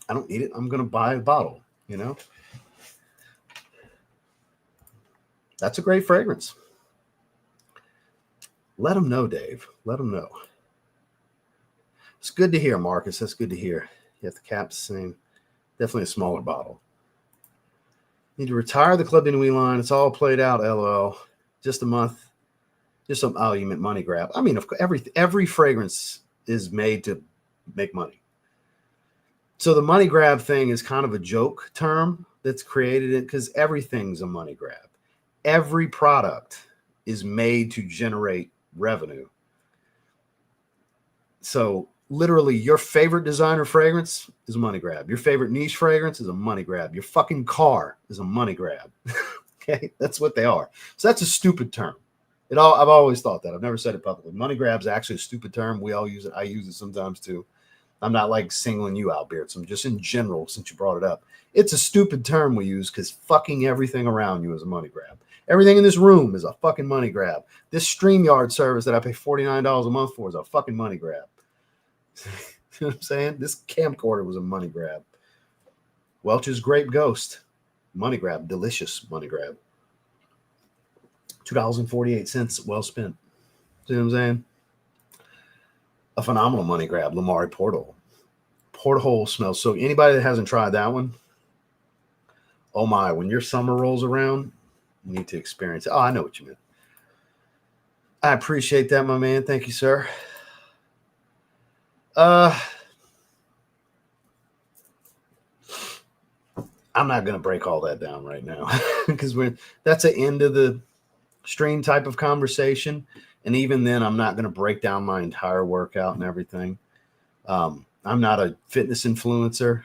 Speaker 1: I don't need it. I'm going to buy a bottle, you know? That's a great fragrance. Let them know, Dave. Let them know. It's good to hear, Marcus. That's good to hear. You have the cap the same. Definitely a smaller bottle. Need to retire the Club de Nuit line. It's all played out, LOL. Just a month. Just some, oh, you meant money grab. I mean, of course, every fragrance is made to make money. So the money grab thing is kind of a joke term that's created it because everything's a money grab. Every product is made to generate revenue. So literally your favorite designer fragrance is a money grab. Your favorite niche fragrance is a money grab. Your fucking car is a money grab. Okay, that's what they are. So that's a stupid term. I've always thought that. I've never said it publicly. Money grab is actually a stupid term. We all use it. I use it sometimes too. I'm not like singling you out, Beards. I'm just in general, since you brought it up. It's a stupid term we use because fucking everything around you is a money grab. Everything in this room is a fucking money grab. This StreamYard service that I pay $49 a month for is a fucking money grab. You know what I'm saying? This camcorder was a money grab. Welch's Grape Ghost, money grab. Delicious money grab. $2.48, well spent. See what I'm saying? A phenomenal money grab, Lamari Portal. Porthole smells so. Anybody that hasn't tried that one, oh my, when your summer rolls around, you need to experience it. Oh, I know what you meant. I appreciate that, my man. Thank you, sir. I'm not going to break all that down right now because that's an end of the stream type of conversation. And even then, I'm not going to break down my entire workout and everything. I'm not a fitness influencer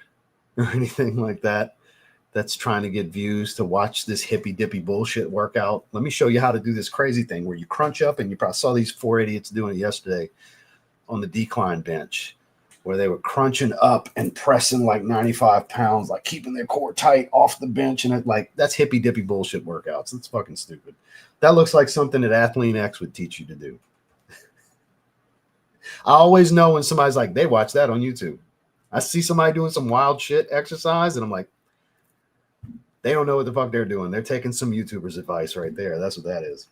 Speaker 1: or anything like that. That's trying to get views to watch this hippy dippy bullshit workout. Let me show you how to do this crazy thing where you crunch up, and you probably saw these 4 idiots doing it yesterday on the decline bench, where they were crunching up and pressing like 95 pounds, like keeping their core tight off the bench. And that's hippy dippy bullshit workouts. That's fucking stupid. That looks like something that Athlean X would teach you to do. I always know when somebody's like, they watch that on YouTube. I see somebody doing some wild shit exercise, and I'm like, they don't know what the fuck they're doing. They're taking some YouTuber's advice right there. That's what that is.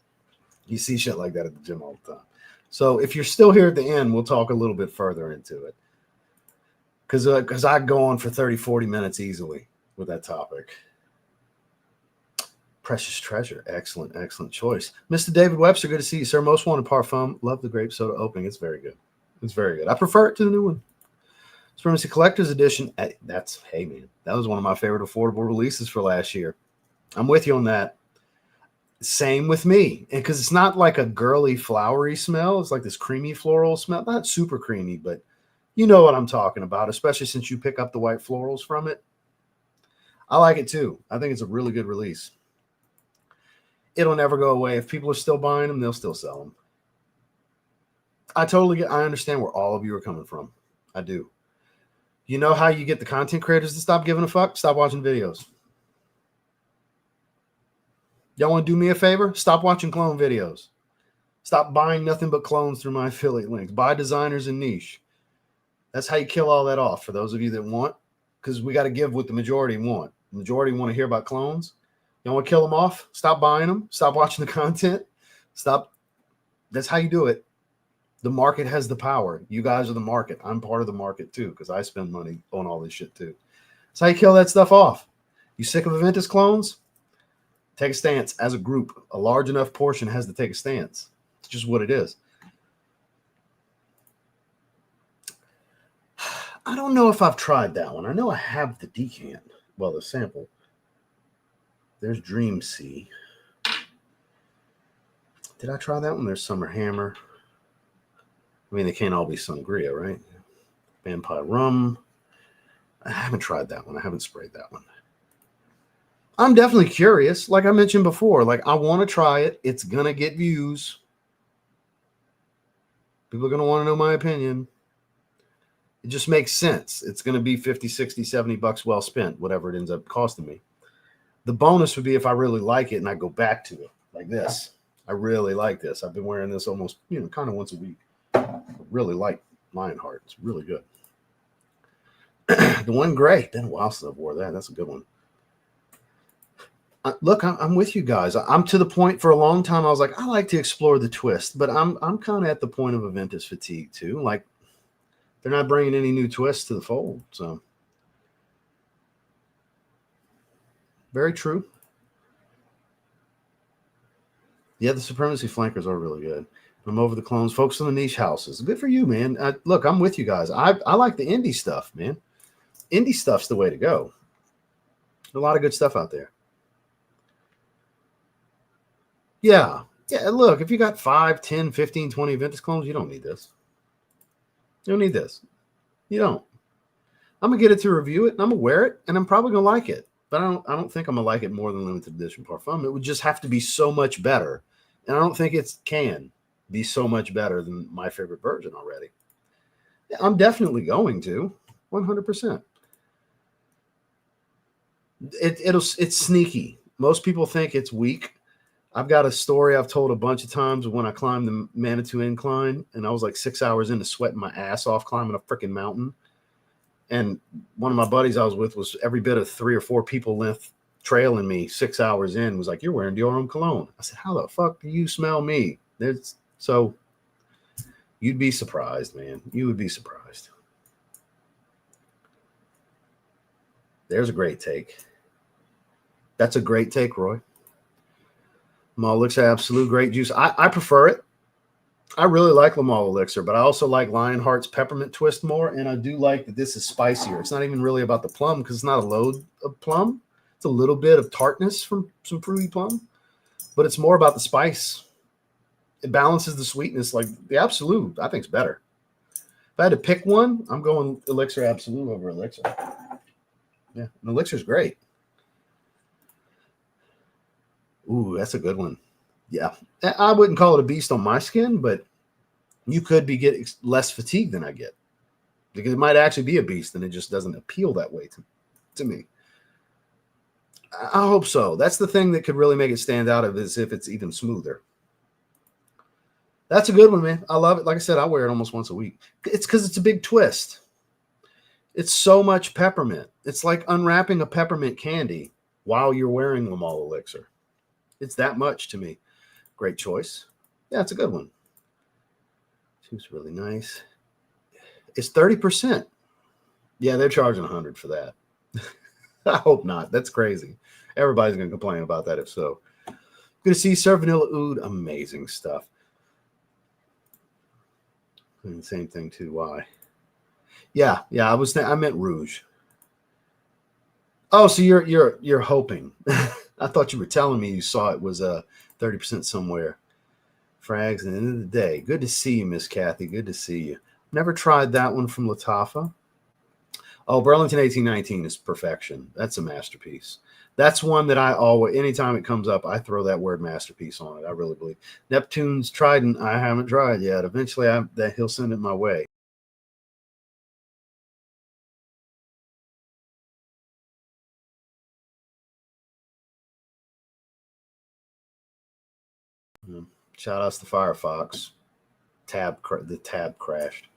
Speaker 1: You see shit like that at the gym all the time. So if you're still here at the end, we'll talk a little bit further into it. Because I go on for 30, 40 minutes easily with that topic. Precious Treasure. Excellent, excellent choice. Mr. David Webster, good to see you, sir. Most Wanted Parfum. Love the grape soda opening. It's very good. It's very good. I prefer it to the new one. Supremacy Collector's Edition. Hey, man. That was one of my favorite affordable releases for last year. I'm with you on that. Same with me. Because it's not like a girly, flowery smell. It's like this creamy floral smell. Not super creamy, but you know what I'm talking about, especially since you pick up the white florals from it. I like it too. I think it's a really good release. It'll never go away. If people are still buying them, they'll still sell them. I understand where all of you are coming from. I do. You know how you get the content creators to stop giving a fuck? Stop watching videos. Y'all want to do me a favor? Stop watching clone videos. Stop buying nothing but clones through my affiliate links. Buy designers and niche. That's how you kill all that off for those of you that want, because we got to give what the majority want. The majority want to hear about clones. You want to kill them off? Stop buying them. Stop watching the content. Stop. That's how you do it. The market has the power. You guys are the market. I'm part of the market too, because I spend money on all this shit too. That's how you kill that stuff off. You sick of Aventus clones? Take a stance. As a group, a large enough portion has to take a stance. It's just what it is. I don't know if I've tried that one. I know I have the decant. Well, the sample. There's Dream Sea. Did I try that one? There's Summer Hammer. I mean, they can't all be sangria, right? Vampire Rum. I haven't tried that one. I haven't sprayed that one. I'm definitely curious. Like I mentioned before, like I want to try it. It's going to get views. People are going to want to know my opinion. It just makes sense. It's going to be 50, 60, 70 bucks well spent, whatever it ends up costing me. The bonus would be if I really like it and I go back to it like this. I really like this. I've been wearing this almost, kind of once a week. I really like Lionheart. It's really good. The one gray. Been a while since I've wore that. That's a good one. Look, I'm with you guys. I'm to the point for a long time. I was like, I like to explore the twist, but I'm kind of at the point of Aventus fatigue too. Like they're not bringing any new twists to the fold. So very true. Yeah, the supremacy flankers are really good. I'm over the clones. Focus on the niche houses. Good for you, man. Look, I'm with you guys. I like the indie stuff, man. Indie stuff's the way to go. A lot of good stuff out there. Yeah. Yeah, look, if you got 5, 10, 15, 20 Aventus clones, you don't need this. You don't need this. You don't. I'm gonna get it to review it and I'm gonna wear it and I'm probably gonna like it. But I don't think I'm gonna like it more than limited edition parfum. It would just have to be so much better. And I don't think it can be so much better than my favorite version already. I'm definitely going to 100%. It's sneaky. Most people think it's weak. I've got a story I've told a bunch of times when I climbed the Manitou Incline and I was like 6 hours into sweating my ass off climbing a freaking mountain. And one of my buddies I was with was every bit of 3 or 4 people length trailing me 6 hours in, was like, "You're wearing Dior Homme cologne." I said, "How the fuck do you smell me?" So you'd be surprised, man. You would be surprised. There's a great take. That's a great take, Roy. Lamal Elixir Absolute Great Juice. I prefer it. I really like Lamal Elixir, but I also like Lionheart's Peppermint Twist more, and I do like that this is spicier. It's not even really about the plum because it's not a load of plum. It's a little bit of tartness from some fruity plum, but it's more about the spice. It balances the sweetness. Like the Absolute, I think is better. If I had to pick one, I'm going Elixir Absolute over Elixir. Yeah, and Elixir's great. Ooh, that's a good one. Yeah, I wouldn't call it a beast on my skin, but you could be getting less fatigue than I get because it might actually be a beast and it just doesn't appeal that way to me. I hope so. That's the thing that could really make it stand out of is if it's even smoother. That's a good one, man. I love it. Like I said, I wear it almost once a week. It's because it's a big twist. It's so much peppermint. It's like unwrapping a peppermint candy while you're wearing Lamal Elixir. It's that much to me. Great choice. Yeah, it's a good one. Seems really nice. It's 30%. Yeah, they're charging 100 for that. I hope not. That's crazy. Everybody's going to complain about that if so. Good to see Sir Vanilla Oud. Amazing stuff. And same thing too. Why? Yeah. I meant Rouge. Oh, so you're hoping. I thought you were telling me you saw it was 30% somewhere. Frags, at the end of the day. Good to see you, Miss Kathy. Good to see you. Never tried that one from Lattafa. Oh, Burlington 1819 is perfection. That's a masterpiece. That's one that I always, anytime it comes up, I throw that word masterpiece on it. I really believe. Neptune's Trident, I haven't tried yet. Eventually, he'll send it my way. Shout outs to Firefox. The tab crashed.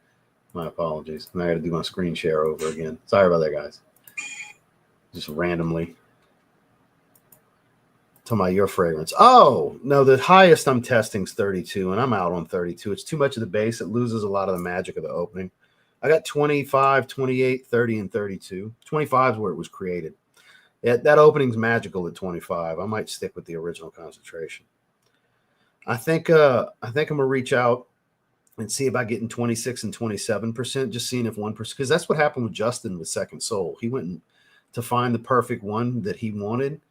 Speaker 1: My apologies. And I got to do my screen share over again. Sorry about that, guys. Just randomly. Talking about your fragrance. Oh, no, the highest I'm testing is 32, and I'm out on 32. It's too much of the base. It loses a lot of the magic of the opening. I got 25, 28, 30, and 32. 25 is where it was created. That opening's magical at 25. I might stick with the original concentration. I think I'm gonna reach out and see about getting 26 and 27%, just seeing if 1%, because that's what happened with Justin with Second Soul. He went to find the perfect one that he wanted.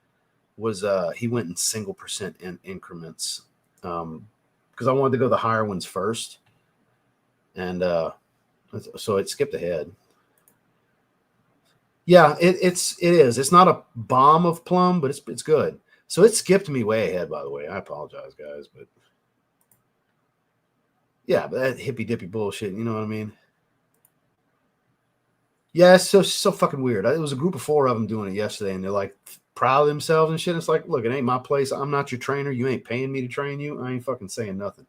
Speaker 1: He went in single percent increments because I wanted to go the higher ones first, and so it skipped ahead. Yeah, it is. It's not a bomb of plum, but it's good. So it skipped me way ahead, by the way. I apologize, guys, but yeah, but that hippy dippy bullshit. You know what I mean? Yeah, it's so fucking weird. It was a group of 4 of them doing it yesterday, and they're like proud of themselves and shit. It's like, look, it ain't my place. I'm not your trainer. You ain't paying me to train you. I ain't fucking saying nothing.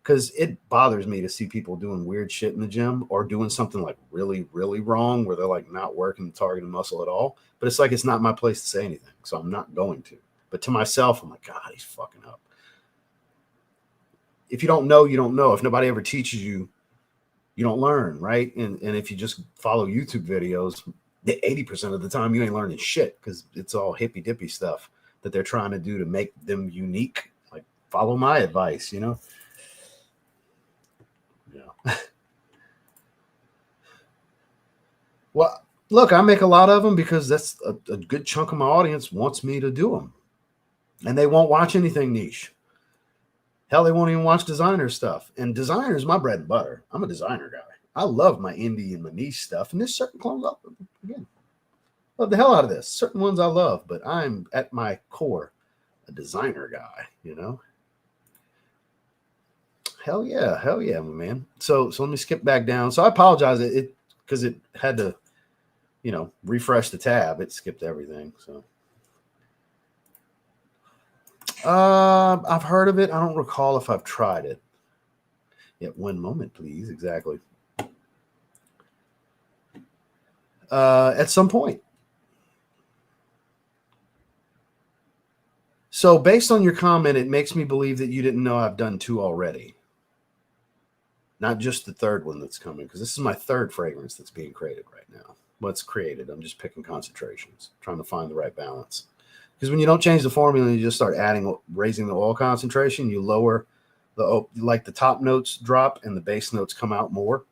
Speaker 1: because it bothers me to see people doing weird shit in the gym or doing something like really, really wrong where they're like not working the targeted muscle at all. But it's like it's not my place to say anything, so I'm not going to. But to myself, I'm like, God, he's fucking up. If you don't know, you don't know. If nobody ever teaches you, you don't learn, right? And if you just follow YouTube videos, 80% of the time you ain't learning shit because it's all hippy dippy stuff that they're trying to do to make them unique. Like, follow my advice, you know? Yeah. Well, look, I make a lot of them because that's a good chunk of my audience wants me to do them. And they won't watch anything niche. Hell, they won't even watch designer stuff. And designer is my bread and butter. I'm a designer guy. I love my indie and my niche stuff. And there's certain clones, again, love the hell out of this. Certain ones I love, but I'm at my core a designer guy, you know? Hell yeah, my man. So let me skip back down. So I apologize because it had to, you know, refresh the tab. It skipped everything. So I've heard of it. I don't recall if I've tried it. Yeah, one moment, please. Exactly. At some point. So based on your comment, it makes me believe that you didn't know I've done 2 already. Not just the third one that's coming, because this is my 3rd fragrance that's being created right now. What's created? I'm just picking concentrations, trying to find the right balance. Because when you don't change the formula, you just start raising the oil concentration, you lower the top notes drop and the base notes come out more.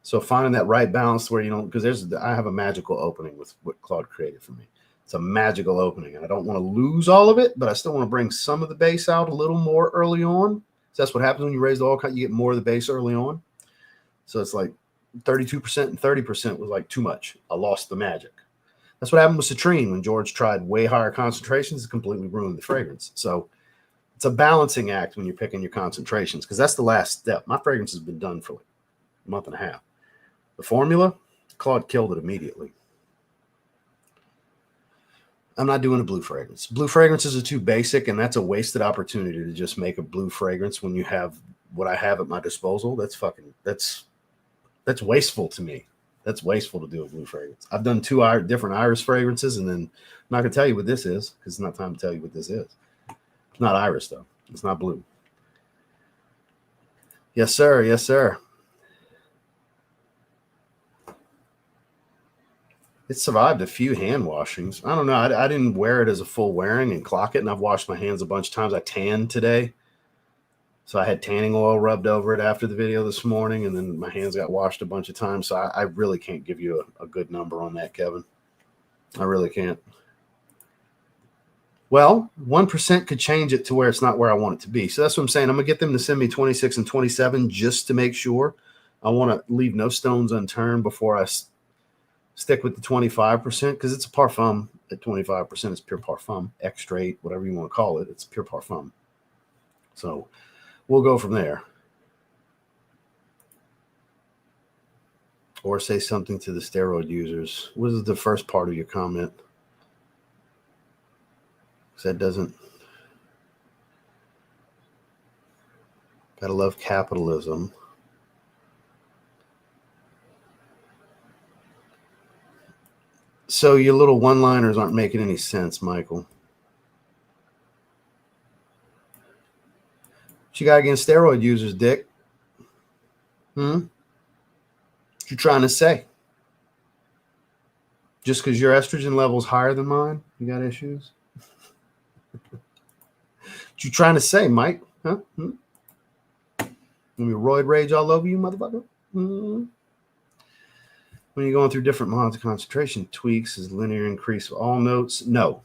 Speaker 1: So finding that right balance where you don't, because I have a magical opening with what Claude created for me. It's a magical opening, and I don't want to lose all of it, but I still want to bring some of the base out a little more early on. So that's what happens when you raise the oil cut. You get more of the base early on. So it's like 32% and 30% was like too much. I lost the magic. That's what happened with citrine when George tried way higher concentrations. It completely ruined the fragrance. So it's a balancing act when you're picking your concentrations, because that's the last step. My fragrance has been done for like a month and a half. The formula, Claude killed it immediately. I'm not doing a blue fragrance. Blue fragrances are too basic, and that's a wasted opportunity to just make a blue fragrance when you have what I have at my disposal. That's wasteful to me. That's wasteful to do a blue fragrance. I've done 2 different iris fragrances, and then I'm not going to tell you what this is because it's not time to tell you what this is. It's not iris, though. It's not blue. Yes, sir. Yes, sir. It survived a few hand washings. I don't know. I didn't wear it as a full wearing and clock it, and I've washed my hands a bunch of times. I tanned today. So I had tanning oil rubbed over it after the video this morning, and then my hands got washed a bunch of times. So I really can't give you a good number on that, Kevin. I really can't. Well, 1% could change it to where it's not where I want it to be. So that's what I'm saying. I'm going to get them to send me 26 and 27 just to make sure. I want to leave no stones unturned before I stick with the 25% because it's a parfum at 25%. It's pure parfum, extrait, whatever you want to call it. It's pure parfum. So we'll go from there. Or say something to the steroid users. What is the first part of your comment? Because that doesn't. Gotta love capitalism. So your little one-liners aren't making any sense, Michael. What you got against steroid users, Dick? What you trying to say? Just because your estrogen level's higher than mine, you got issues? What you trying to say, Mike? Huh? Let me roid rage all over you, motherfucker? When you're going through different mods, concentration tweaks is linear increase of all notes. No.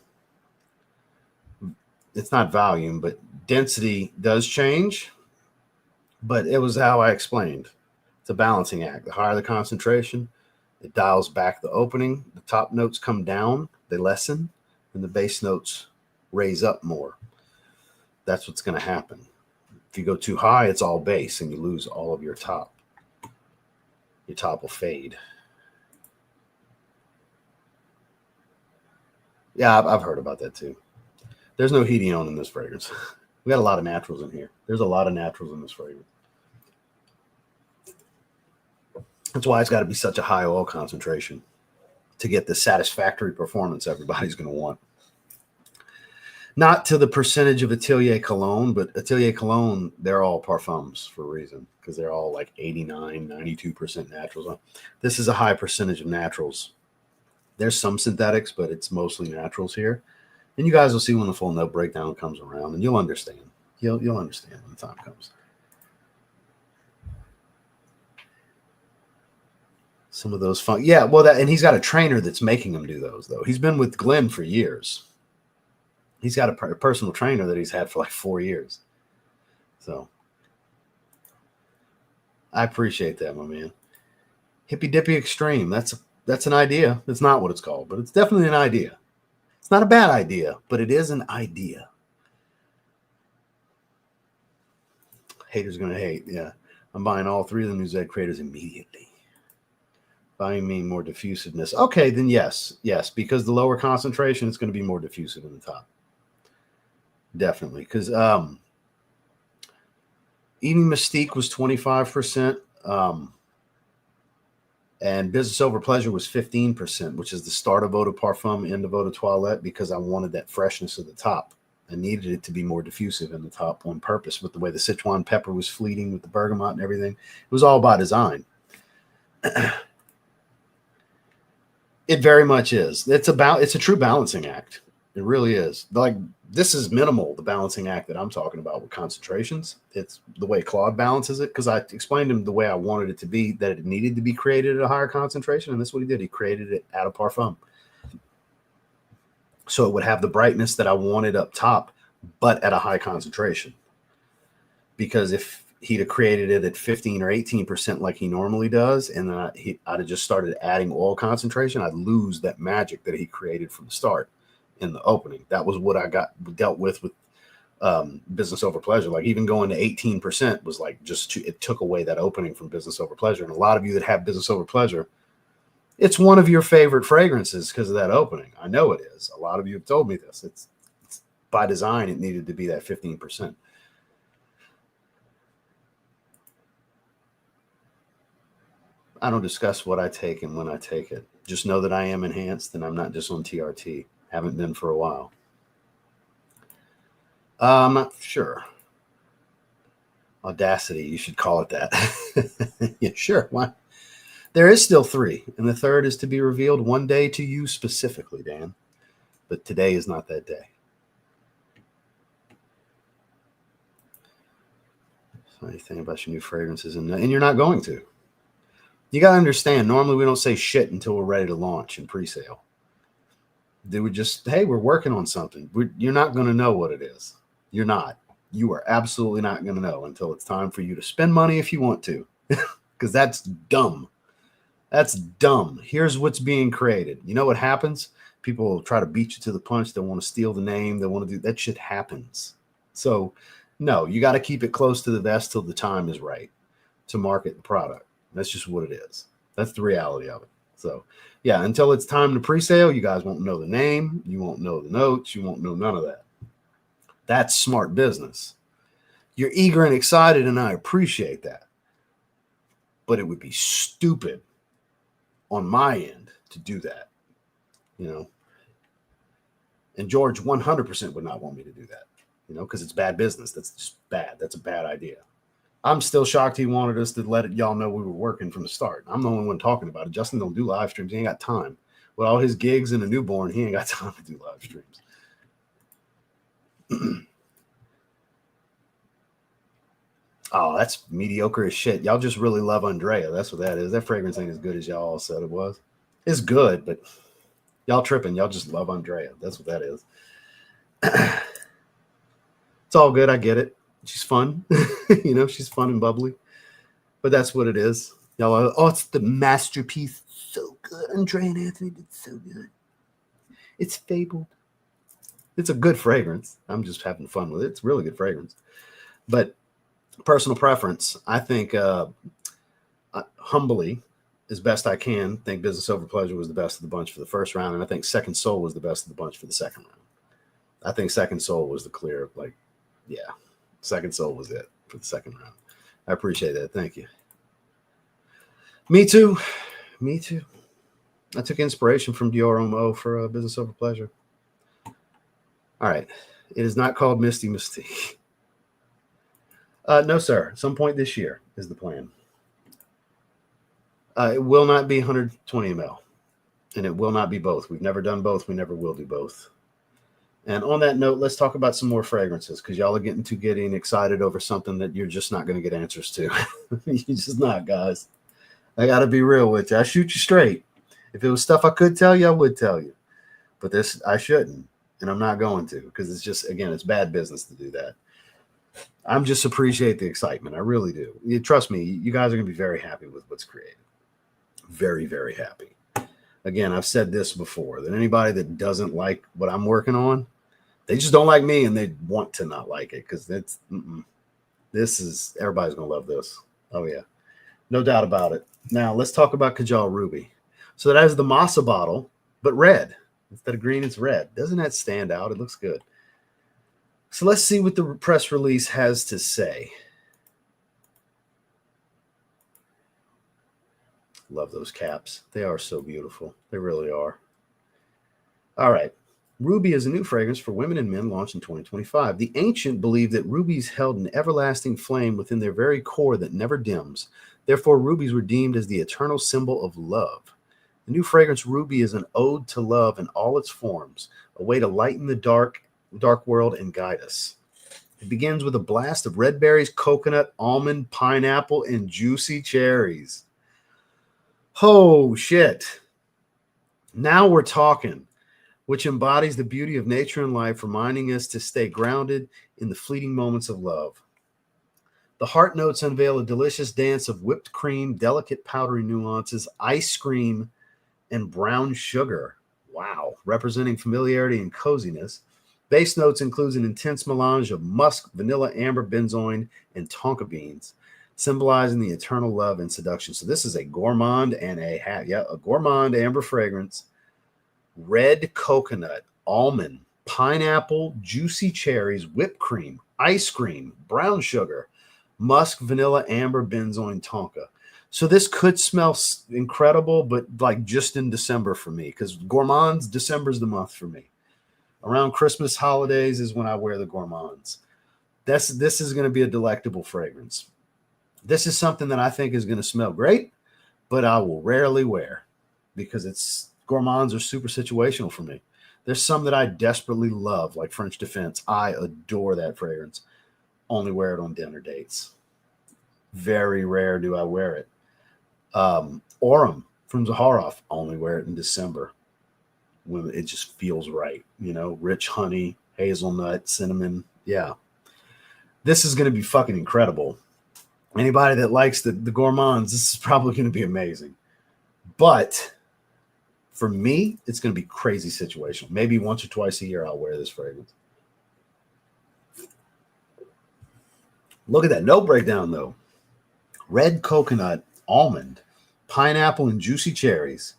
Speaker 1: It's not volume, but density does change. But it was how I explained. It's a balancing act. The higher the concentration, it dials back the opening. The top notes come down, they lessen, and the base notes raise up more. That's what's going to happen. If you go too high, it's all base, and you lose all of your top. Your top will fade. Yeah, I've heard about that too. There's no hedione in this fragrance. We got a lot of naturals in here. There's a lot of naturals in this fragrance. That's why it's got to be such a high oil concentration to get the satisfactory performance everybody's going to want. Not to the percentage of Atelier Cologne, but Atelier Cologne, they're all parfums for a reason, because they're all like 89, 92% naturals. This is a high percentage of naturals. There's some synthetics, but it's mostly naturals here. And you guys will see when the full note breakdown comes around, and you'll understand. You'll understand when the time comes. Some of those fun, yeah. Well, and he's got a trainer that's making him do those, though. He's been with Glenn for years. He's got a personal trainer that he's had for like 4 years. So I appreciate that, my man. Hippy Dippy Extreme. That's an idea. It's not what it's called, but it's definitely an idea. It's not a bad idea, but it is an idea. Haters gonna hate. Yeah, I'm buying all 3 of the new Z creators immediately. Buying me more diffusiveness. Okay, then yes, because the lower concentration, it's going to be more diffusive in the top. Definitely, because Eating Mystique was 25%, and Business Over Pleasure was 15%, which is the start of Eau de Parfum, end of Eau de Toilette, because I wanted that freshness of the top. I needed it to be more diffusive in the top on purpose, with the way the Sichuan pepper was fleeting with the bergamot and everything. It was all by design. It very much is. It's a true balancing act. It really is. Like, this is minimal, the balancing act that I'm talking about with concentrations. It's the way Claude balances it, because I explained to him the way I wanted it to be, that it needed to be created at a higher concentration, and that's what he did. He created it at a parfum. So it would have the brightness that I wanted up top, but at a high concentration. Because if he'd have created it at 15 or 18% like he normally does, and then I'd have just started adding oil concentration, I'd lose that magic that he created from the start in the opening. That was what I dealt with Business Over Pleasure. Like, even going to 18% was like it took away that opening from Business Over Pleasure. And a lot of you that have Business Over Pleasure, it's one of your favorite fragrances because of that opening. I know it is. A lot of you have told me this. It's by design, it needed to be that 15%. I don't discuss what I take and when I take it. Just know that I am enhanced, and I'm not just on TRT. Haven't been for a while. Sure. Audacity, you should call it that. Yeah, sure. Why? There is still 3, and the 3rd is to be revealed one day to you specifically, Dan. But today is not that day. So anything about your new fragrances, and you're not going to. You got to understand, normally we don't say shit until we're ready to launch in pre-sale. They would just, hey, we're working on something. You're not going to know what it is. You're not. You are absolutely not going to know until it's time for you to spend money if you want to, because that's dumb. That's dumb. Here's what's being created. You know what happens? People will try to beat you to the punch. They want to steal the name. They want to do that. Shit happens. So no, you got to keep it close to the vest till the time is right to market the product. That's just what it is. That's the reality of it. So yeah, until it's time to pre-sale, you guys won't know the name. You won't know the notes. You won't know none of that. That's smart business. You're eager and excited, and I appreciate that. But it would be stupid on my end to do that, you know. And George 100% would not want me to do that, you know, because it's bad business. That's just bad. That's a bad idea. I'm still shocked he wanted us to let y'all know we were working from the start. I'm the only one talking about it. Justin don't do live streams. He ain't got time. With all his gigs and a newborn, he ain't got time to do live streams. Oh, that's mediocre as shit. Y'all just really love Andrea. That's what that is. That fragrance ain't as good as y'all all said it was. It's good, but y'all tripping. Y'all just love Andrea. That's what that is. It's all good. I get it. She's fun. You know, she's fun and bubbly. But that's what it is. Y'all are, oh, it's the masterpiece. So good. Andrea and Anthony did so good. It's fabled. It's a good fragrance. I'm just having fun with it. It's a really good fragrance. But personal preference, I think humbly, as best I can, think Business Over Pleasure was the best of the bunch for the first round, and I think Second Soul was the best of the bunch for the second round. I think Second Soul was the clear, like, yeah, Second Soul was it for the second round. I appreciate that. Thank you. Me too. Me too. I took inspiration from Dior Homme for Business Over Pleasure. All right. It is not called Misty Mystique. No, sir. At some point this year is the plan. It will not be 120 ml, and it will not be both. We've never done both. We never will do both. And on that note, let's talk about some more fragrances, because y'all are getting excited over something that you're just not going to get answers to. You're just not, guys. I got to be real with you. I shoot you straight. If it was stuff I could tell you, I would tell you. But this, I shouldn't. And I'm not going to, because it's just, again, it's bad business to do that. I'm just appreciate the excitement. I really do. You trust me, you guys are going to be very happy with what's created. Very, very happy. Again, I've said this before, that anybody that doesn't like what I'm working on, they just don't like me, and they want to not like it, because this is, everybody's going to love this. Oh, yeah. No doubt about it. Now, let's talk about Kajal Ruby. So that has the Massa bottle, but red. Instead of green, it's red. Doesn't that stand out? It looks good. So let's see what the press release has to say. Love those caps. They are so beautiful. They really are. All right. Ruby is a new fragrance for women and men launched in 2025. The ancient believed that rubies held an everlasting flame within their very core that never dims. Therefore, rubies were deemed as the eternal symbol of love. The new fragrance Ruby is an ode to love in all its forms, a way to lighten the dark world and guide us. It begins with a blast of red berries, coconut, almond, pineapple, and juicy cherries. Oh, shit. Now we're talking, which embodies the beauty of nature and life, reminding us to stay grounded in the fleeting moments of love. The heart notes unveil a delicious dance of whipped cream, delicate powdery nuances, ice cream, and brown sugar. Wow. Representing familiarity and coziness. Base notes includes an intense melange of musk, vanilla, amber, benzoin, and tonka beans, symbolizing the eternal love and seduction. So this is a gourmand and a gourmand amber fragrance. Red coconut, almond, pineapple, juicy cherries, whipped cream, ice cream, brown sugar, musk, vanilla, amber, benzoin, tonka. So this could smell incredible, but like just in December for me, because gourmands, December's the month for me. Around Christmas holidays is when I wear the gourmands. This is going to be a delectable fragrance. This is something that I think is going to smell great, but I will rarely wear, because gourmands are super situational for me. There's some that I desperately love, like French Defense. I adore that fragrance. Only wear it on dinner dates. Very rare do I wear it. Aurum from Zaharoff, only wear it in December when it just feels right. Rich honey, hazelnut, cinnamon. Yeah. This is going to be fucking incredible. Anybody that likes the gourmands, this is probably going to be amazing. But for me, it's going to be crazy situational. Maybe once or twice a year I'll wear this fragrance. Look at that. No breakdown, though. Red coconut, almond, pineapple, and juicy cherries.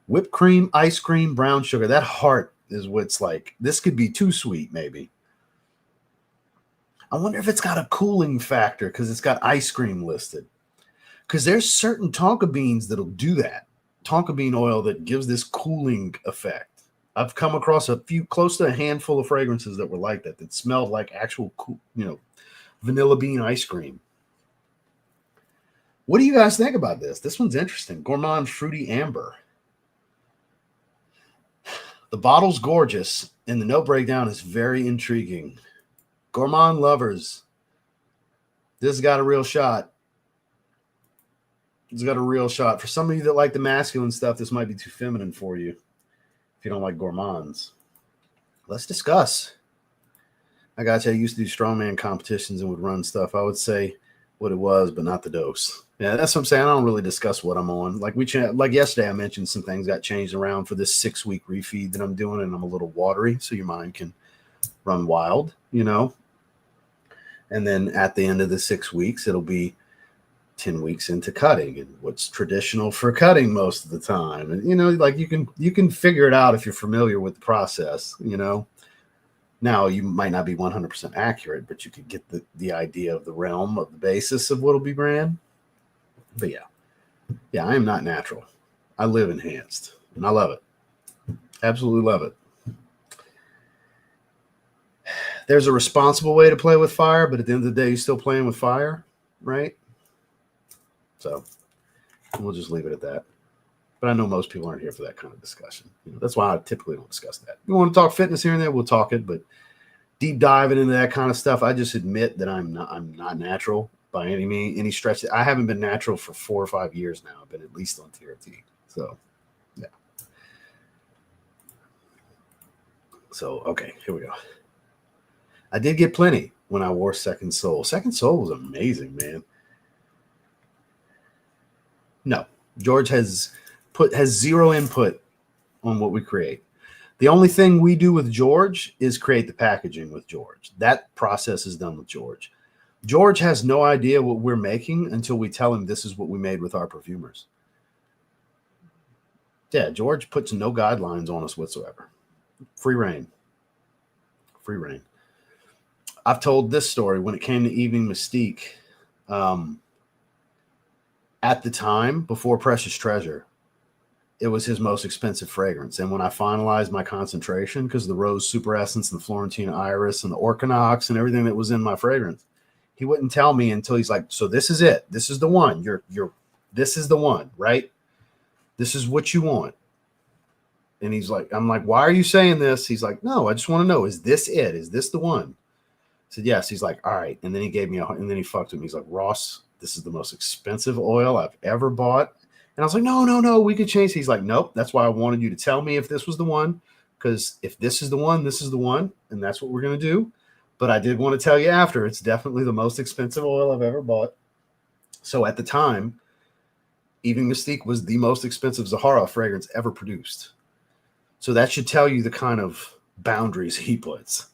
Speaker 1: Whipped cream, ice cream, brown sugar. That heart is what's like. This could be too sweet, maybe. I wonder if it's got a cooling factor because it's got ice cream listed. Because there's certain tonka beans that'll do that. Tonka bean oil that gives this cooling effect. I've come across close to a handful of fragrances that were like that smelled like actual cool, vanilla bean ice cream. What do you guys think about this? This one's interesting. Gourmand Fruity Amber. The bottle's gorgeous, and the note breakdown is very intriguing. Gourmand lovers, this has got a real shot. It's got a real shot. For some of you that like the masculine stuff, this might be too feminine for you if you don't like gourmands. Let's discuss. I got you. I used to do strongman competitions and would run stuff. I would say what it was, but not the dose. Yeah, that's what I'm saying. I don't really discuss what I'm on. Like yesterday, I mentioned some things got changed around for this 6-week refeed that I'm doing, and I'm a little watery, so your mind can run wild, And then at the end of the 6 weeks, it'll be 10 weeks into cutting and what's traditional for cutting most of the time. And, like you can figure it out if you're familiar with the process, Now you might not be 100% accurate, but you could get the idea of the realm of the basis of what'll be brand. But yeah, Yeah, I am not natural. I live enhanced, and I love it. Absolutely love it. There's a responsible way to play with fire, but at the end of the day, you're still playing with fire, right? So we'll just leave it at that. But I know most people aren't here for that kind of discussion. That's why I typically don't discuss that. If you want to talk fitness here and there, we'll talk it. But deep diving into that kind of stuff, I just admit that I'm not natural by any stretch. I haven't been natural for 4 or 5 years now. I've been at least on TRT. So yeah. So okay, here we go. I did get plenty when I wore Second Soul. Second Soul was amazing, man. No, George has zero input on what we create. The only thing we do with George is create the packaging with George. That process is done with George. George has no idea what we're making until we tell him this is what we made with our perfumers. Yeah, George puts no guidelines on us whatsoever. Free reign. Free reign. I've told this story when it came to Evening Mystique. At the time, before Precious Treasure, it was his most expensive fragrance. And when I finalized my concentration, because the Rose Super Essence and the Florentina Iris and the Orchinox and everything that was in my fragrance, he wouldn't tell me until he's like, so this is it. This is the one. This is the one, right? This is what you want. And he's like, I'm like, why are you saying this? He's like, no, I just want to know, is this it? Is this the one? I said, yes. He's like, all right. And then he gave me and then he fucked with me. He's like, Ross, this is the most expensive oil I've ever bought. And I was like, no, we could change. He's like, nope. That's why I wanted you to tell me if this was the one. Because if this is the one, this is the one. And that's what we're going to do. But I did want to tell you after, it's definitely the most expensive oil I've ever bought. So at the time, Evening Mystique was the most expensive Zahara fragrance ever produced. So that should tell you the kind of boundaries he puts.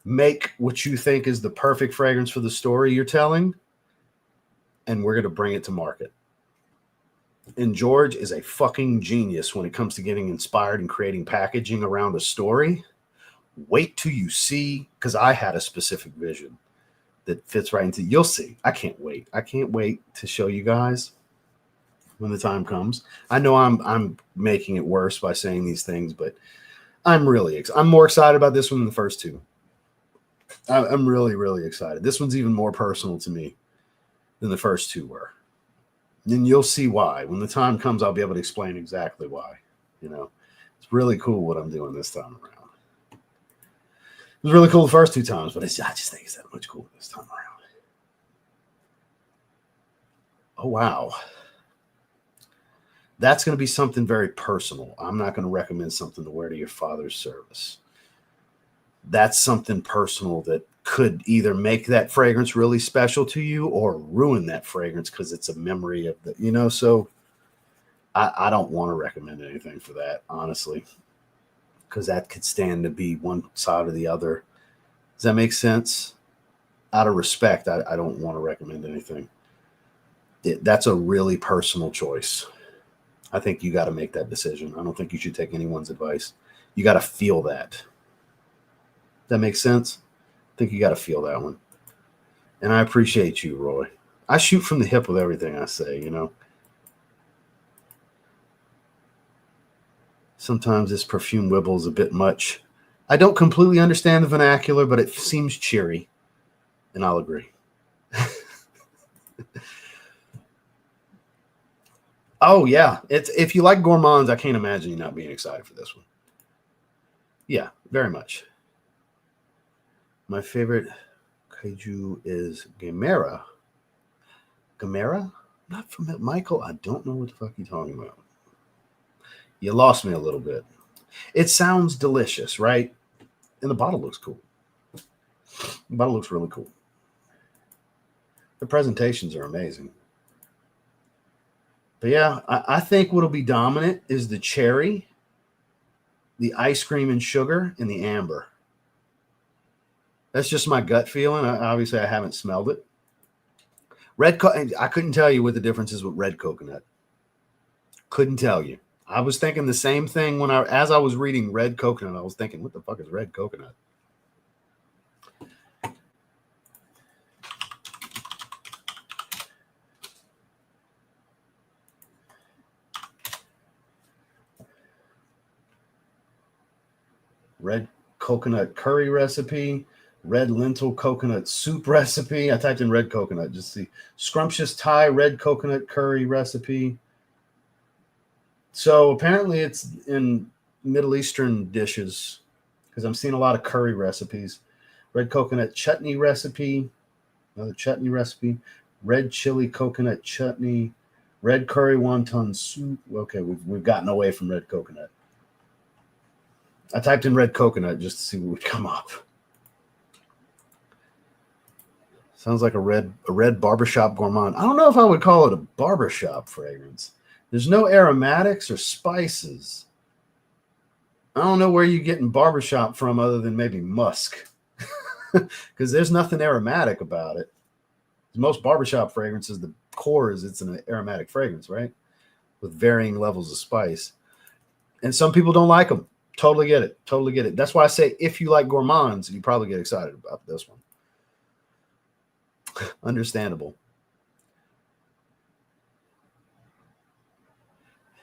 Speaker 1: Make what you think is the perfect fragrance for the story you're telling, and we're going to bring it to market. And George is a fucking genius when it comes to getting inspired and creating packaging around a story. Wait till you see, because I had a specific vision that fits right into. You'll see. I can't wait. I can't wait to show you guys when the time comes. I know I'm making it worse by saying these things, but I'm more excited about this one than the first two. I'm really, really excited. This one's even more personal to me than the first two were. And you'll see why. When the time comes, I'll be able to explain exactly why. It's really cool what I'm doing this time around. It was really cool the first two times, but I just think it's that much cooler this time around. Oh, wow. That's going to be something very personal. I'm not going to recommend something to wear to your father's service. That's something personal that could either make that fragrance really special to you or ruin that fragrance because it's a memory of so I don't want to recommend anything for that, honestly, because that could stand to be one side or the other. Does that make sense? Out of respect, I don't want to recommend anything. That's a really personal choice. I think you got to make that decision. I don't think you should take anyone's advice. You got to feel that. That makes sense? I think you got to feel that one. And I appreciate you, Roy. I shoot from the hip with everything I say, Sometimes this perfume wibble is a bit much. I don't completely understand the vernacular, but it seems cheery. And I'll agree. Oh, yeah. If you like gourmands, I can't imagine you not being excited for this one. Yeah, very much. My favorite kaiju is Gamera. Gamera? Not from it, Michael. I don't know what the fuck you're talking about. You lost me a little bit. It sounds delicious, right? And the bottle looks cool. The bottle looks really cool. The presentations are amazing. But yeah, I think what'll be dominant is the cherry, the ice cream and sugar, and the amber. That's just my gut feeling. Obviously, I haven't smelled it. I couldn't tell you what the difference is with red coconut. Couldn't tell you. I was thinking the same thing as I was reading red coconut. I was thinking, what the fuck is red coconut? red coconut curry recipe, red lentil coconut soup recipe. I typed in red coconut just to see. Scrumptious Thai red coconut curry recipe. So apparently it's in Middle Eastern dishes because I'm seeing a lot of curry recipes. Red coconut chutney recipe, another chutney recipe. Red chili coconut chutney, red curry wonton soup. Okay, we've gotten away from red coconut. I typed in red coconut just to see what would come up. Sounds like a red barbershop gourmand. I don't know if I would call it a barbershop fragrance. There's no aromatics or spices. I don't know where you're getting barbershop from other than maybe musk. Because there's nothing aromatic about it. Most barbershop fragrances, the core is it's an aromatic fragrance, right? With varying levels of spice. And some people don't like them. Totally get it. Totally get it. That's why I say if you like gourmands, you probably get excited about this one. Understandable.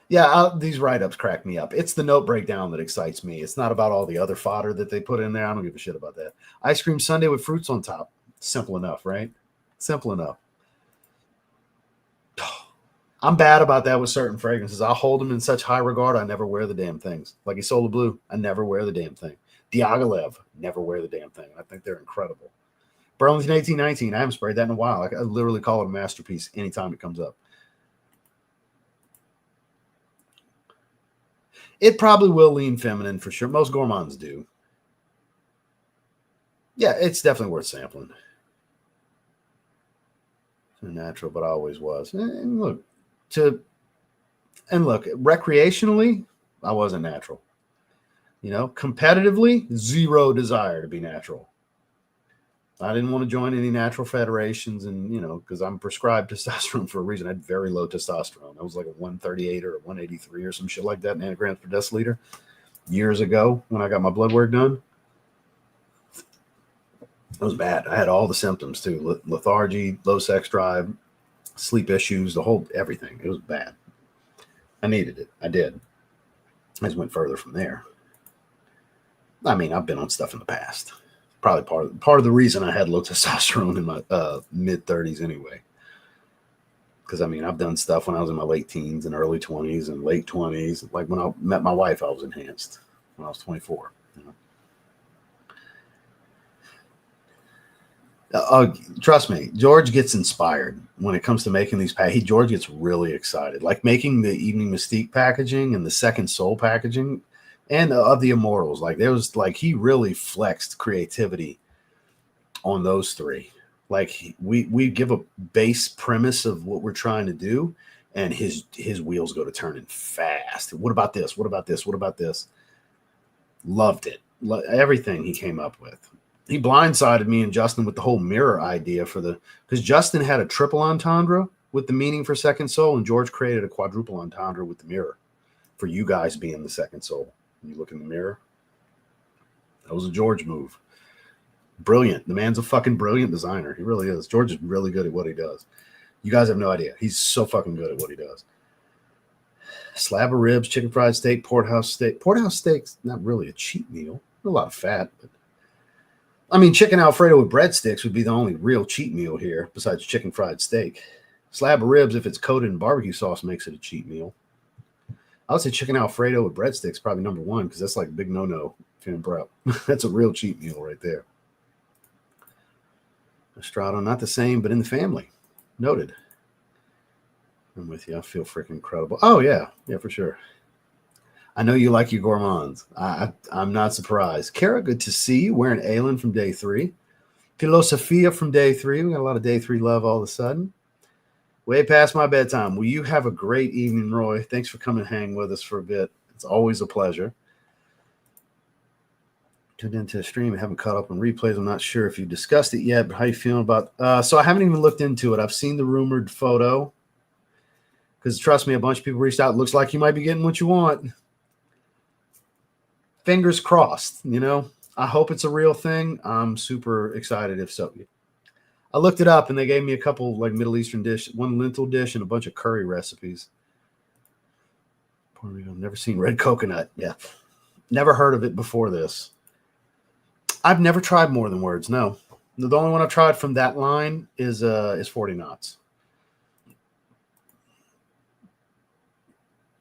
Speaker 1: Yeah, these write-ups crack me up. It's the note breakdown that excites me. It's not about all the other fodder that they put in there. I don't give a shit about that. Ice cream sundae with fruits on top. Simple enough, right? Simple enough. I'm bad about that with certain fragrances. I'll hold them in such high regard, I never wear the damn things. Like Isola Blue, I never wear the damn thing. Diaghilev, never wear the damn thing. I think they're incredible. Burlington 1819, I haven't sprayed that in a while. I literally call it a masterpiece anytime it comes up. It probably will lean feminine for sure. Most gourmands do. Yeah, it's definitely worth sampling. It's natural, but I always was. And look, recreationally, I wasn't natural. You know, competitively, zero desire to be natural. I didn't want to join any natural federations, and because I'm prescribed testosterone for a reason. I had very low testosterone. I was like a 138 or a 183 or some shit like that, nanograms per deciliter, years ago when I got my blood work done. It was bad. I had all the symptoms too: lethargy, low sex drive, sleep issues, the whole everything. It was bad. I needed it. I did. I just went further from there. I mean, I've been on stuff in the past. Probably part of the reason I had low testosterone in my mid 30s anyway. Because, I mean, I've done stuff when I was in my late teens and early 20s and late 20s. Like when I met my wife, I was enhanced when I was 24. Trust me, George gets inspired when it comes to making these George gets really excited. Like making the Evening Mystique packaging and the Second Soul packaging and of the Immortals. Like there was he really flexed creativity on those three. Like we give a base premise of what we're trying to do, and his wheels go to turning fast. What about this? What about this? What about this? Loved it. Everything he came up with. He blindsided me and Justin with the whole mirror idea because Justin had a triple entendre with the meaning for Second Soul, and George created a quadruple entendre with the mirror for you guys being the Second Soul. When you look in the mirror, that was a George move. Brilliant. The man's a fucking brilliant designer. He really is. George is really good at what he does. You guys have no idea. He's so fucking good at what he does. Slab of ribs, chicken fried steak, porterhouse steak. Porterhouse steak's not really a cheat meal. A lot of fat, but I mean, chicken Alfredo with breadsticks would be the only real cheat meal here besides chicken fried steak. Slab of ribs, if it's coated in barbecue sauce, makes it a cheat meal. I would say chicken Alfredo with breadsticks probably number one because that's like a big no-no if you're in prep. That's a real cheat meal right there. Estrado, not the same, but in the family. Noted. I'm with you. I feel freaking incredible. Oh, yeah. Yeah, for sure. I know you like your gourmands. I'm not surprised. Kara, good to see you. Wearing Aylin from day 3. Philosophia from day 3. We got a lot of day 3 love all of a sudden. Way past my bedtime. Well, you have a great evening, Roy. Thanks for coming and hang with us for a bit. It's always a pleasure. Tuned into a stream. I haven't caught up on replays. I'm not sure if you discussed it yet, but how you feeling about so I haven't even looked into it. I've seen the rumored photo. Because trust me, a bunch of people reached out. Looks like you might be getting what you want. Fingers crossed, I hope it's a real thing. I'm super excited if so. I looked it up and they gave me a couple like Middle Eastern dish, one lentil dish and a bunch of curry recipes. I've never seen red coconut. Yeah. Never heard of it before this. I've never tried More Than Words. No, the only one I've tried from that line is 40 Knots.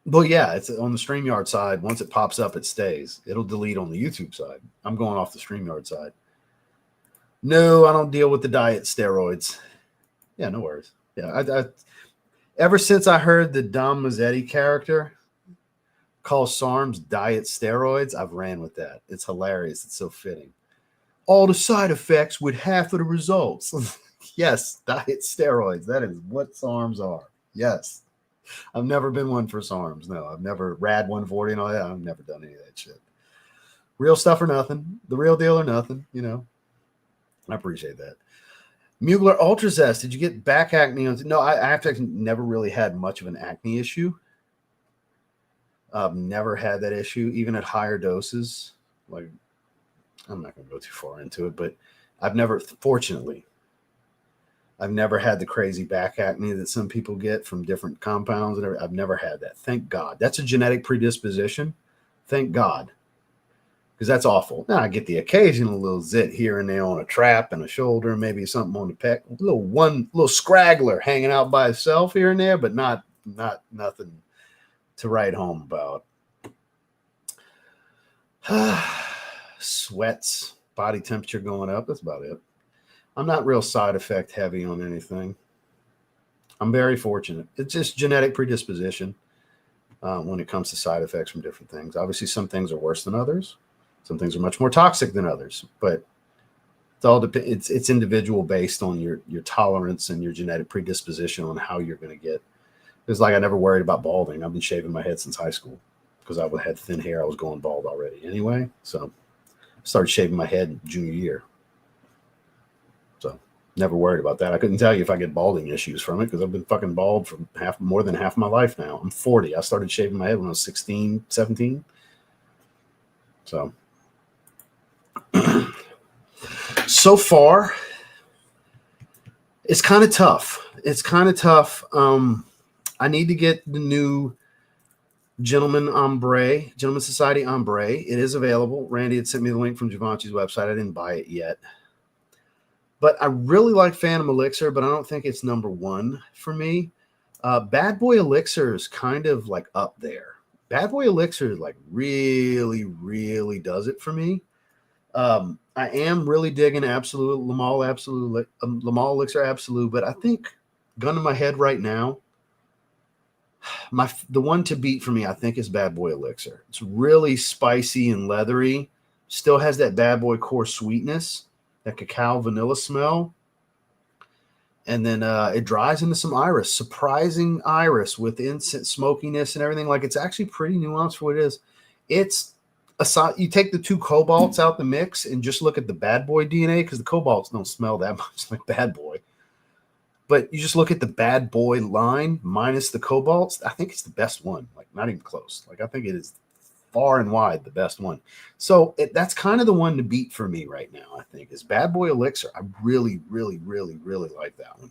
Speaker 1: Well, yeah, it's on the StreamYard side. Once it pops up, it stays. It'll delete on the YouTube side. I'm going off the StreamYard side. No, I don't deal with the diet steroids. Yeah, no worries. Yeah, ever since I heard the Dom Mazzetti character call SARMs diet steroids, I've ran with that. It's hilarious. It's so fitting. All the side effects with half of the results. Yes, diet steroids. That is what SARMs are. Yes. I've never been one for SARMs. No, I've never rad 140 and all that. I've never done any of that shit. Real stuff or nothing. The real deal or nothing, you know. I appreciate that. Mugler Ultra Zest. Did you get back acne? No, I actually never really had much of an acne issue. I've never had that issue, even at higher doses. Like, I'm not going to go too far into it, but I've never, fortunately, I've never had the crazy back acne that some people get from different compounds. And I've never had that. Thank God. That's a genetic predisposition. Thank God. Because that's awful. Now I get the occasional little zit here and there on a trap and a shoulder, maybe something on the pec, little scraggler hanging out by itself here and there, but not nothing to write home about. Sweats, body temperature going up. That's about it. I'm not real side effect heavy on anything. I'm very fortunate. It's just genetic predisposition when it comes to side effects from different things. Obviously, some things are worse than others. Some things are much more toxic than others, but it's individual based on your tolerance and your genetic predisposition on how you're going to get. It's like I never worried about balding. I've been shaving my head since high school because I had thin hair. I was going bald already anyway. So I started shaving my head junior year. So never worried about that. I couldn't tell you if I get balding issues from it because I've been fucking bald for more than half my life now. I'm 40. I started shaving my head when I was 16, 17. So so far, it's kind of tough. I need to get the new Gentleman Society Ombre. It is available. Randy had sent me the link from Givenchy's website. I didn't buy it yet. But I really like Phantom Elixir, but I don't think it's number one for me. Bad Boy Elixir is kind of like up there. Bad Boy Elixir like really, really does it for me. I am really digging Lamal Elixir Absolute, but I think gun to my head right now, the one to beat for me, I think, is Bad Boy Elixir. It's really spicy and leathery. Still has that Bad Boy core sweetness, that cacao vanilla smell. And then it dries into some iris, surprising iris with instant smokiness and everything. Like, it's actually pretty nuanced for what it is. It's you take the two cobalts out the mix and just look at the Bad Boy DNA, because the cobalts don't smell that much like Bad Boy. But you just look at the Bad Boy line minus the cobalts. I think it's the best one. Like, not even close. Like, I think it is far and wide the best one. So that's kind of the one to beat for me right now, I think, is Bad Boy Elixir. I really, really, really, really like that one.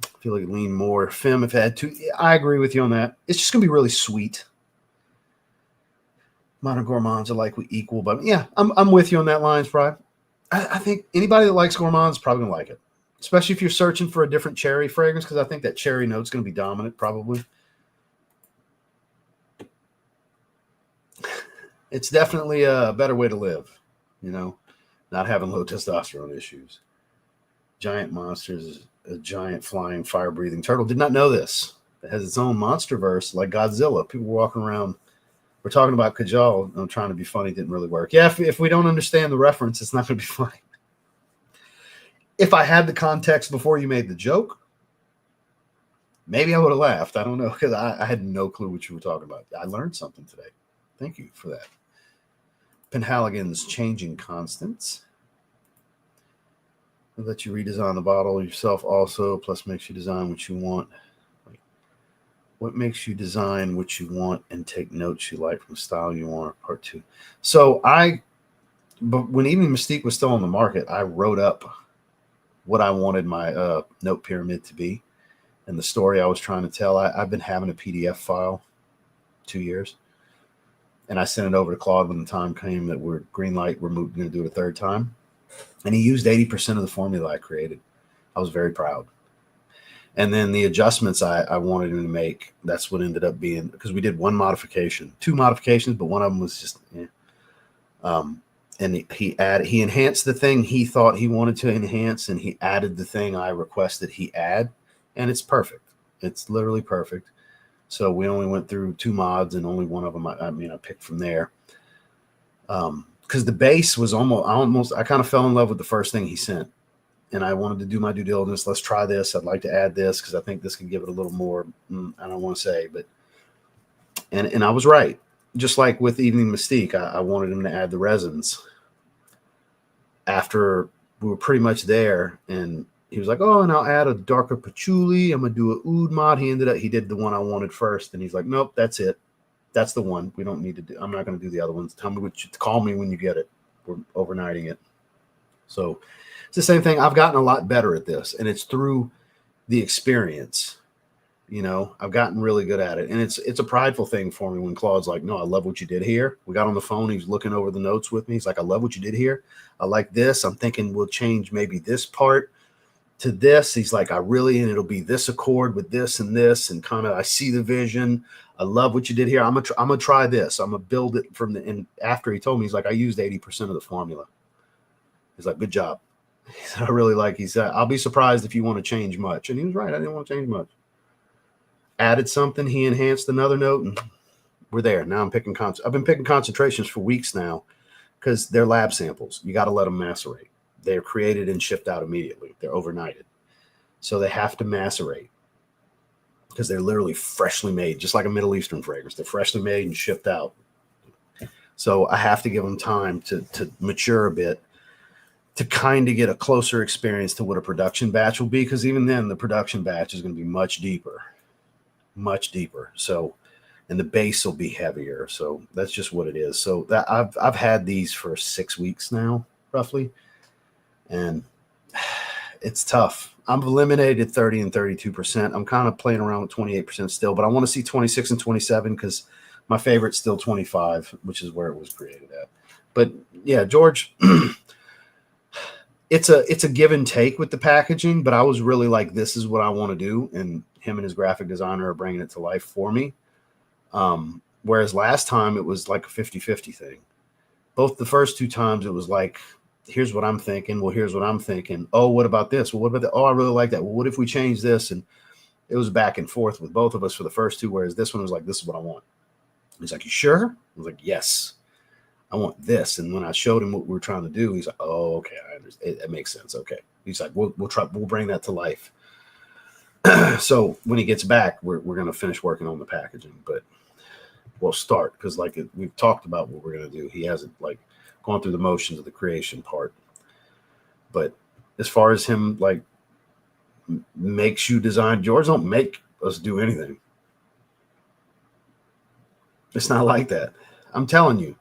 Speaker 1: I feel like lean more. Femme, if I had to. I agree with you on that. It's just going to be really sweet. Modern gourmands are like we equal, but yeah, I'm with you on that, Lions Pride. I think anybody that likes gourmands is probably going to like it, especially if you're searching for a different cherry fragrance, because I think that cherry note's going to be dominant probably. It's definitely a better way to live, you know, not having low testosterone issues. Giant Monsters is a giant flying fire-breathing turtle. Did not know this. It has its own monster verse like Godzilla. People walking around. We're talking about Kajal. I'm trying to be funny. Didn't really work. Yeah, if we don't understand the reference, it's not going to be funny. If I had the context before you made the joke, maybe I would have laughed. I don't know, because I had no clue what you were talking about. I learned something today. Thank you for that. Penhaligon's Changing Constants. I'll let you redesign the bottle yourself also, plus makes you design what you want. What makes you design what you want and take notes you like from the style you want, part 2. So but when Evening Mystique was still on the market, I wrote up what I wanted my note pyramid to be and the story I was trying to tell. I've been having a PDF file 2 years. And I sent it over to Claude when the time came that we're green light, we're going to do it a third time. And he used 80% of the formula I created. I was very proud. And then the adjustments I wanted him to make, that's what ended up being, because we did two modifications, but one of them was just, and he enhanced the thing he thought he wanted to enhance, and he added the thing I requested he add, and it's perfect. It's literally perfect. So we only went through 2 mods, and only one of them I picked from there. Because the base was I kind of fell in love with the first thing he sent, and I wanted to do my due diligence. Let's try this. I'd like to add this because I think this can give it a little more. I don't want to say, but and I was right. Just like with Evening Mystique, I wanted him to add the resins. After we were pretty much there, and he was like, "Oh, and I'll add a darker patchouli. I'm gonna do a oud mod." He did the one I wanted first, and he's like, "Nope, that's it. That's the one. We don't need to do. I'm not gonna do the other ones. Call me when you get it. We're overnighting it." So it's the same thing. I've gotten a lot better at this, and it's through the experience. I've gotten really good at it, and it's a prideful thing for me when Claude's like, "No, I love what you did here." We got on the phone. He's looking over the notes with me. He's like, "I love what you did here. I like this. I'm thinking we'll change maybe this part to this." He's like, and it'll be this accord with this, and kind of, I see the vision. I love what you did here. I'm gonna try this. I'm gonna build it from the. And after he told me, he's like, "I used 80% of the formula." He's like, "Good job." He said, "I really like." He said, "I'll be surprised if you want to change much." And he was right. I didn't want to change much. Added something. He enhanced another note, and we're there. Now I've been picking concentrations for weeks now because they're lab samples. You got to let them macerate. They're created and shipped out immediately. They're overnighted. So they have to macerate because they're literally freshly made, just like a Middle Eastern fragrance. They're freshly made and shipped out. So I have to give them time to mature a bit, to kind of get a closer experience to what a production batch will be, because even then the production batch is going to be much deeper. So, and the base will be heavier. So that's just what it is. So that I've had these for 6 weeks now, roughly, and it's tough. I've eliminated 30 and 32%. I'm kind of playing around with 28% still, but I want to see 26 and 27 because my favorite's still 25, which is where it was created at. But yeah, George, it's a give and take with the packaging, but I was really like, this is what I want to do. And him and his graphic designer are bringing it to life for me. Whereas last time it was like a 50-50 thing. Both the first 2 times it was like, here's what I'm thinking. Well, here's what I'm thinking. Oh, what about this? Well, what about that? Oh, I really like that. Well, what if we change this? And it was back and forth with both of us for the first 2, whereas this one was like, this is what I want. He's like, you sure? I was like, yes, I want this. And when I showed him what we were trying to do, he's like, oh, okay, I understand. It makes sense. Okay. He's like, we'll bring that to life. So when he gets back, we're going to finish working on the packaging, but we'll start because we've talked about what we're going to do. He hasn't gone through the motions of the creation part, but as far as him makes you design, George don't make us do anything. It's not like that. I'm telling you,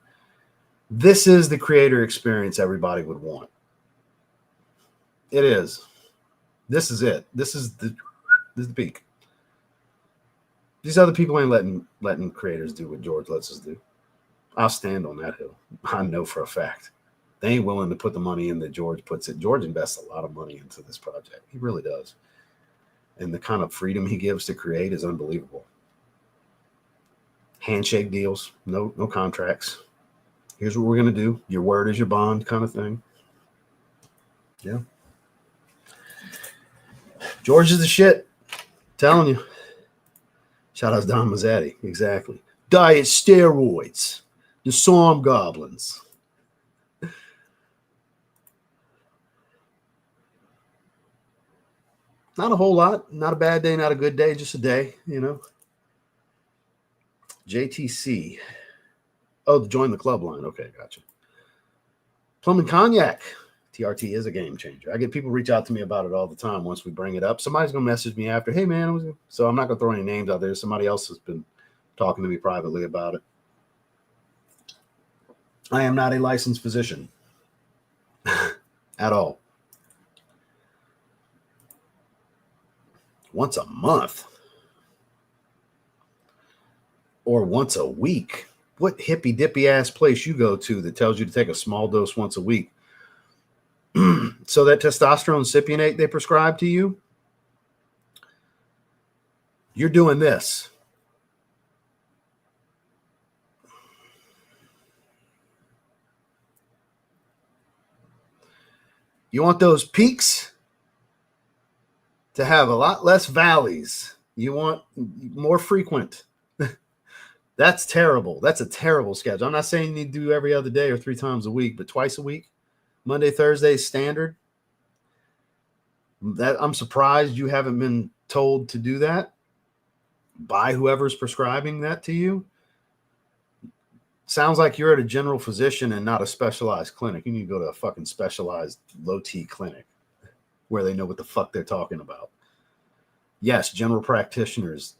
Speaker 1: this is the creator experience everybody would want. It is. This is it. This is the peak. These other people ain't letting creators do what George lets us do. I'll stand on that hill. I know for a fact. They ain't willing to put the money in that George puts it. George invests a lot of money into this project. He really does. And the kind of freedom he gives to create is unbelievable. Handshake deals, no contracts. Here's what we're going to do. Your word is your bond kind of thing. Yeah. George is the shit. Telling you. Shout out to Don Mazzetti. Exactly. Diet steroids. The Psalm Goblins. Not a whole lot. Not a bad day, not a good day, just a day, JTC. Oh, join the club line. Okay, gotcha. Plum and Cognac. TRT is a game changer. I get people reach out to me about it all the time once we bring it up. Somebody's going to message me after, hey, man. So I'm not going to throw any names out there. Somebody else has been talking to me privately about it. I am not a licensed physician at all. Once a month or once a week. what hippy dippy ass place you go to that tells you to take a small dose once a week. So that testosterone cypionate they prescribe to you, you're doing this. You want those peaks to have a lot less valleys. You want more frequent. That's terrible. That's a terrible schedule. I'm not saying you need to do every other day or 3 times a week, but twice a week, Monday, Thursday standard. That I'm surprised you haven't been told to do that by whoever's prescribing that to you. Sounds like you're at a general physician and not a specialized clinic. You need to go to a fucking specialized low-T clinic where they know what the fuck they're talking about. Yes, general practitioners,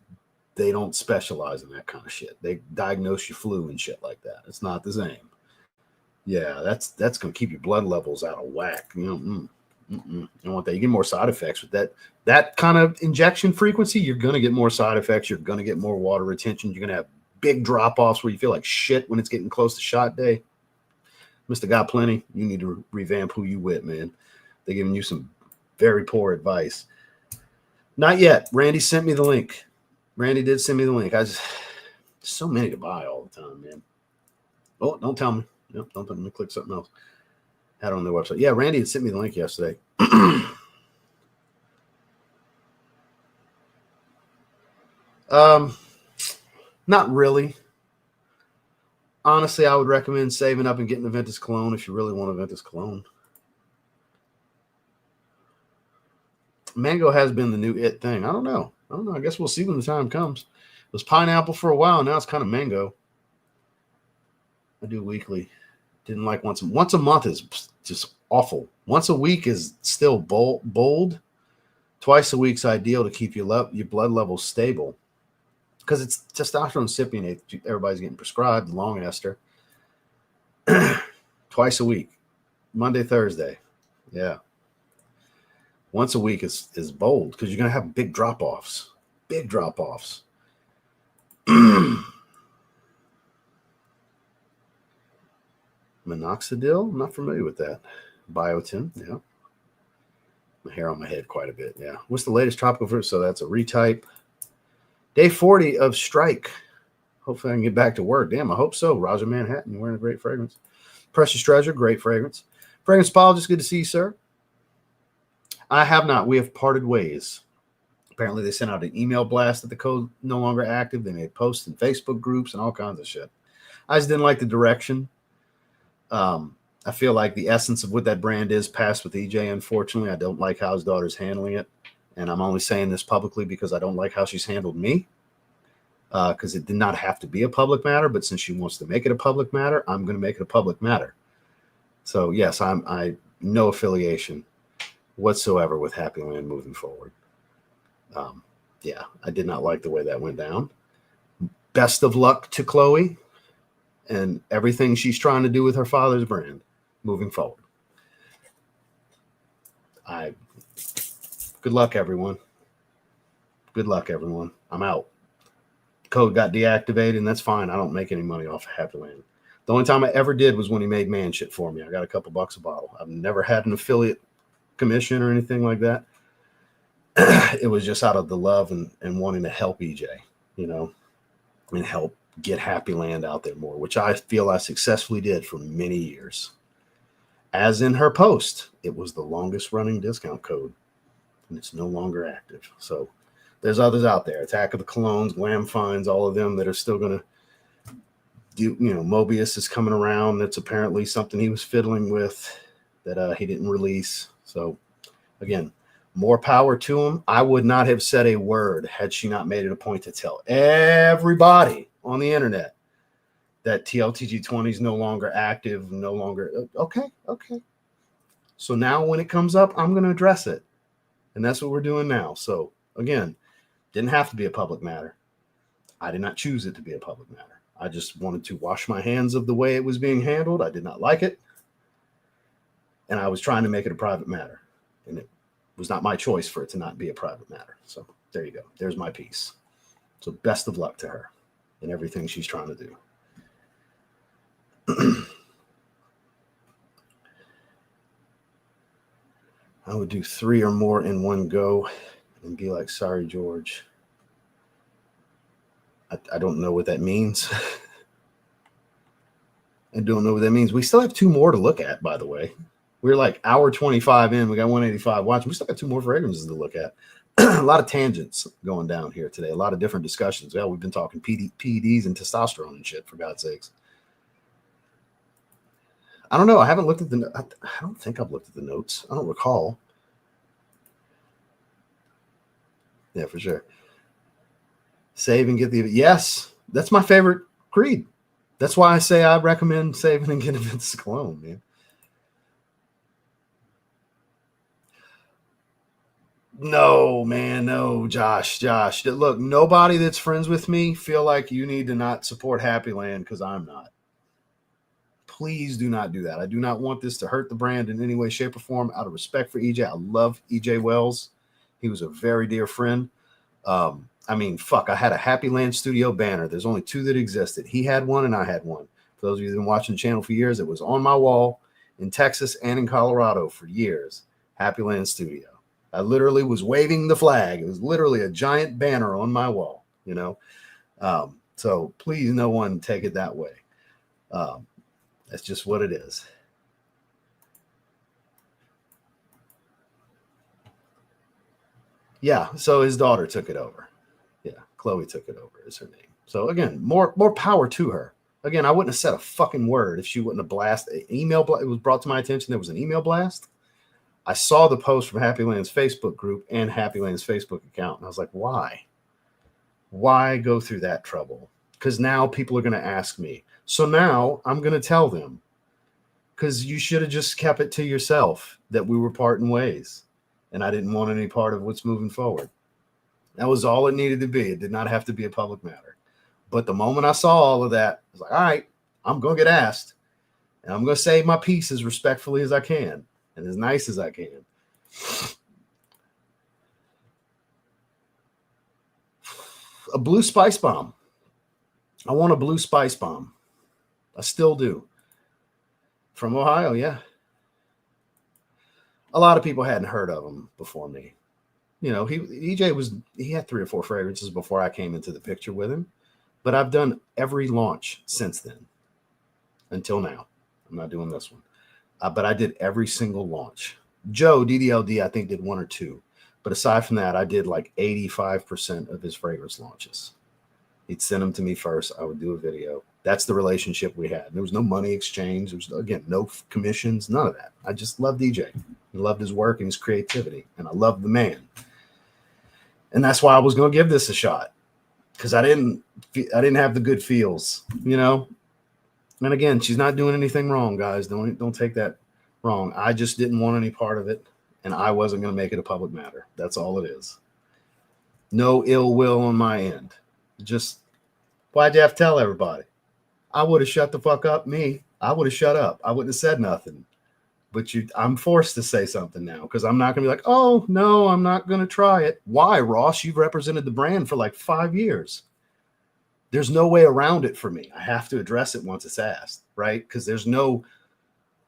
Speaker 1: they don't specialize in that kind of shit. They diagnose your flu and shit like that. It's not the same. Yeah, that's going to keep your blood levels out of whack. You know, you don't want that. You get more side effects with that kind of injection frequency. You're going to get more side effects. You're going to get more water retention. You're going to have big drop-offs where you feel like shit when it's getting close to shot day. Mr. Got Plenty, you need to revamp who you with, man. They're giving you some very poor advice. Not yet. Randy sent me the link. Randy did send me the link. So many to buy all the time, man. Oh, don't tell me. No, don't tell me. Click something else. Had it on their website. Yeah, Randy had sent me the link yesterday. Not really. Honestly, I would recommend saving up and getting a Ventus cologne if you really want a Ventus cologne. Mango has been the new it thing. I don't know. I guess we'll see when the time comes. It was pineapple for a while. Now it's kind of mango. I do weekly. Didn't like once a month is just awful. Once a week is still bold. Twice a week's ideal to keep your blood levels stable. Because it's testosterone cypionate everybody's getting prescribed, long ester. Twice a week. Monday, Thursday. Yeah. Once a week is bold because you're going to have big drop-offs. Big drop-offs. Minoxidil? I'm not familiar with that. Biotin, yeah. My hair on my head quite a bit, yeah. What's the latest tropical fruit? So that's a retype. Day 40 of Strike. Hopefully I can get back to work. Damn, I hope so. Roger Manhattan, you're wearing a great fragrance. Precious Treasure, great fragrance. Fragrance Apologist, good to see you, sir. I have not. We have parted ways. Apparently they sent out an email blast that the code no longer active. They made posts in Facebook groups and all kinds of shit. I just didn't like the direction. I feel like the essence of what that brand is passed with EJ, unfortunately. I don't like how his daughter's handling it. And I'm only saying this publicly because I don't like how she's handled me. Because it did not have to be a public matter. But since she wants to make it a public matter, I'm going to make it a public matter. So, yes, I no affiliation whatsoever with Happy Land moving forward. Yeah, I did not like the way that went down. Best of luck to Chloe and everything she's trying to do with her father's brand moving forward. Good luck, everyone. Good luck, everyone. I'm out. Code got deactivated, and that's fine. I don't make any money off of Happy Land. The only time I ever did was when he made man shit for me. I got a couple bucks a bottle. I've never had an affiliate commission or anything like that. It was just out of the love and wanting to help EJ, and help get Happy Land out there more, which I feel I successfully did for many years. As in her post, it was the longest running discount code, and it's no longer active. So there's others out there. Attack of the Colognes, Glam Finds, all of them that are still going to do, Mobius is coming around. That's apparently something he was fiddling with that he didn't release. So again, more power to him. I would not have said a word had she not made it a point to tell everybody on the internet that TLTG20 is no longer active, no longer. Okay. So now when it comes up, I'm going to address it. And that's what we're doing now. So again, didn't have to be a public matter. I did not choose it to be a public matter. I just wanted to wash my hands of the way it was being handled. I did not like it. And I was trying to make it a private matter. And it was not my choice for it to not be a private matter. So there you go. There's my piece. So best of luck to her and everything she's trying to do. I would do 3 or more in one go and be like, sorry, George. I don't know what that means. I don't know what that means. We still have 2 more to look at, by the way. We're like hour 25 in. We got 185 watching. We still got 2 more fragrances to look at. A lot of tangents going down here today. A lot of different discussions. Well, we've been talking PEDs and testosterone and shit, for God's sakes. I don't know. I haven't looked at the. I don't think I've looked at the notes. I don't recall. Yeah, for sure. Save and get the. Yes, that's my favorite creed. That's why I say I recommend saving and getting Vince Cologne, man. No, man, no, Josh. Look, nobody that's friends with me feel like you need to not support Happy Land because I'm not. Please do not do that. I do not want this to hurt the brand in any way, shape, or form. Out of respect for EJ, I love EJ Wells. He was a very dear friend. I mean, fuck, I had a Happy Land Studio banner. There's only 2 that existed. He had one and I had one. For those of you that have been watching the channel for years, it was on my wall in Texas and in Colorado for years. Happy Land Studio. I literally was waving the flag. It was literally a giant banner on my wall, you know? So please, no one take it that way. That's just what it is. Yeah, so his daughter took it over. Yeah, Chloe took it over is her name. So again, more power to her. Again, I wouldn't have said a fucking word if she wouldn't have blasted an email. It was brought to my attention there was an email blast. I saw the post from Happy Land's Facebook group and Happy Land's Facebook account, and I was like, why? Why go through that trouble? Because now people are going to ask me. So now I'm going to tell them, because you should have just kept it to yourself that we were parting ways and I didn't want any part of what's moving forward. That was all it needed to be. It did not have to be a public matter. But the moment I saw all of that, I was like, all right, I'm going to get asked. And I'm going to say my piece as respectfully as I can and as nice as I can. A blue spice bomb. I want a blue spice bomb. I still do. From Ohio, yeah. A lot of people hadn't heard of him before me. You know, he had 3 or 4 fragrances before I came into the picture with him. But I've done every launch since then until now. I'm not doing this one. But I did every single launch. Joe, DDLD, I think did 1 or 2. But aside from that, I did like 85% of his fragrance launches. He'd send them to me first. I would do a video. That's the relationship we had. There was no money exchange. There was, again, no commissions, none of that. I just loved DJ. I loved his work and his creativity. And I loved the man. And that's why I was going to give this a shot. Because I didn't have the good feels, you know? And again, she's not doing anything wrong, guys. Don't take that wrong. I just didn't want any part of it. And I wasn't going to make it a public matter. That's all it is. No ill will on my end. Just, why'd you have to tell everybody? I would have shut the fuck up, me. I would have shut up. I wouldn't have said nothing. But I'm forced to say something now because I'm not going to be like, oh, no, I'm not going to try it. Why, Ross? You've represented the brand for like 5 years. There's no way around it for me. I have to address it once it's asked, right? Because there's no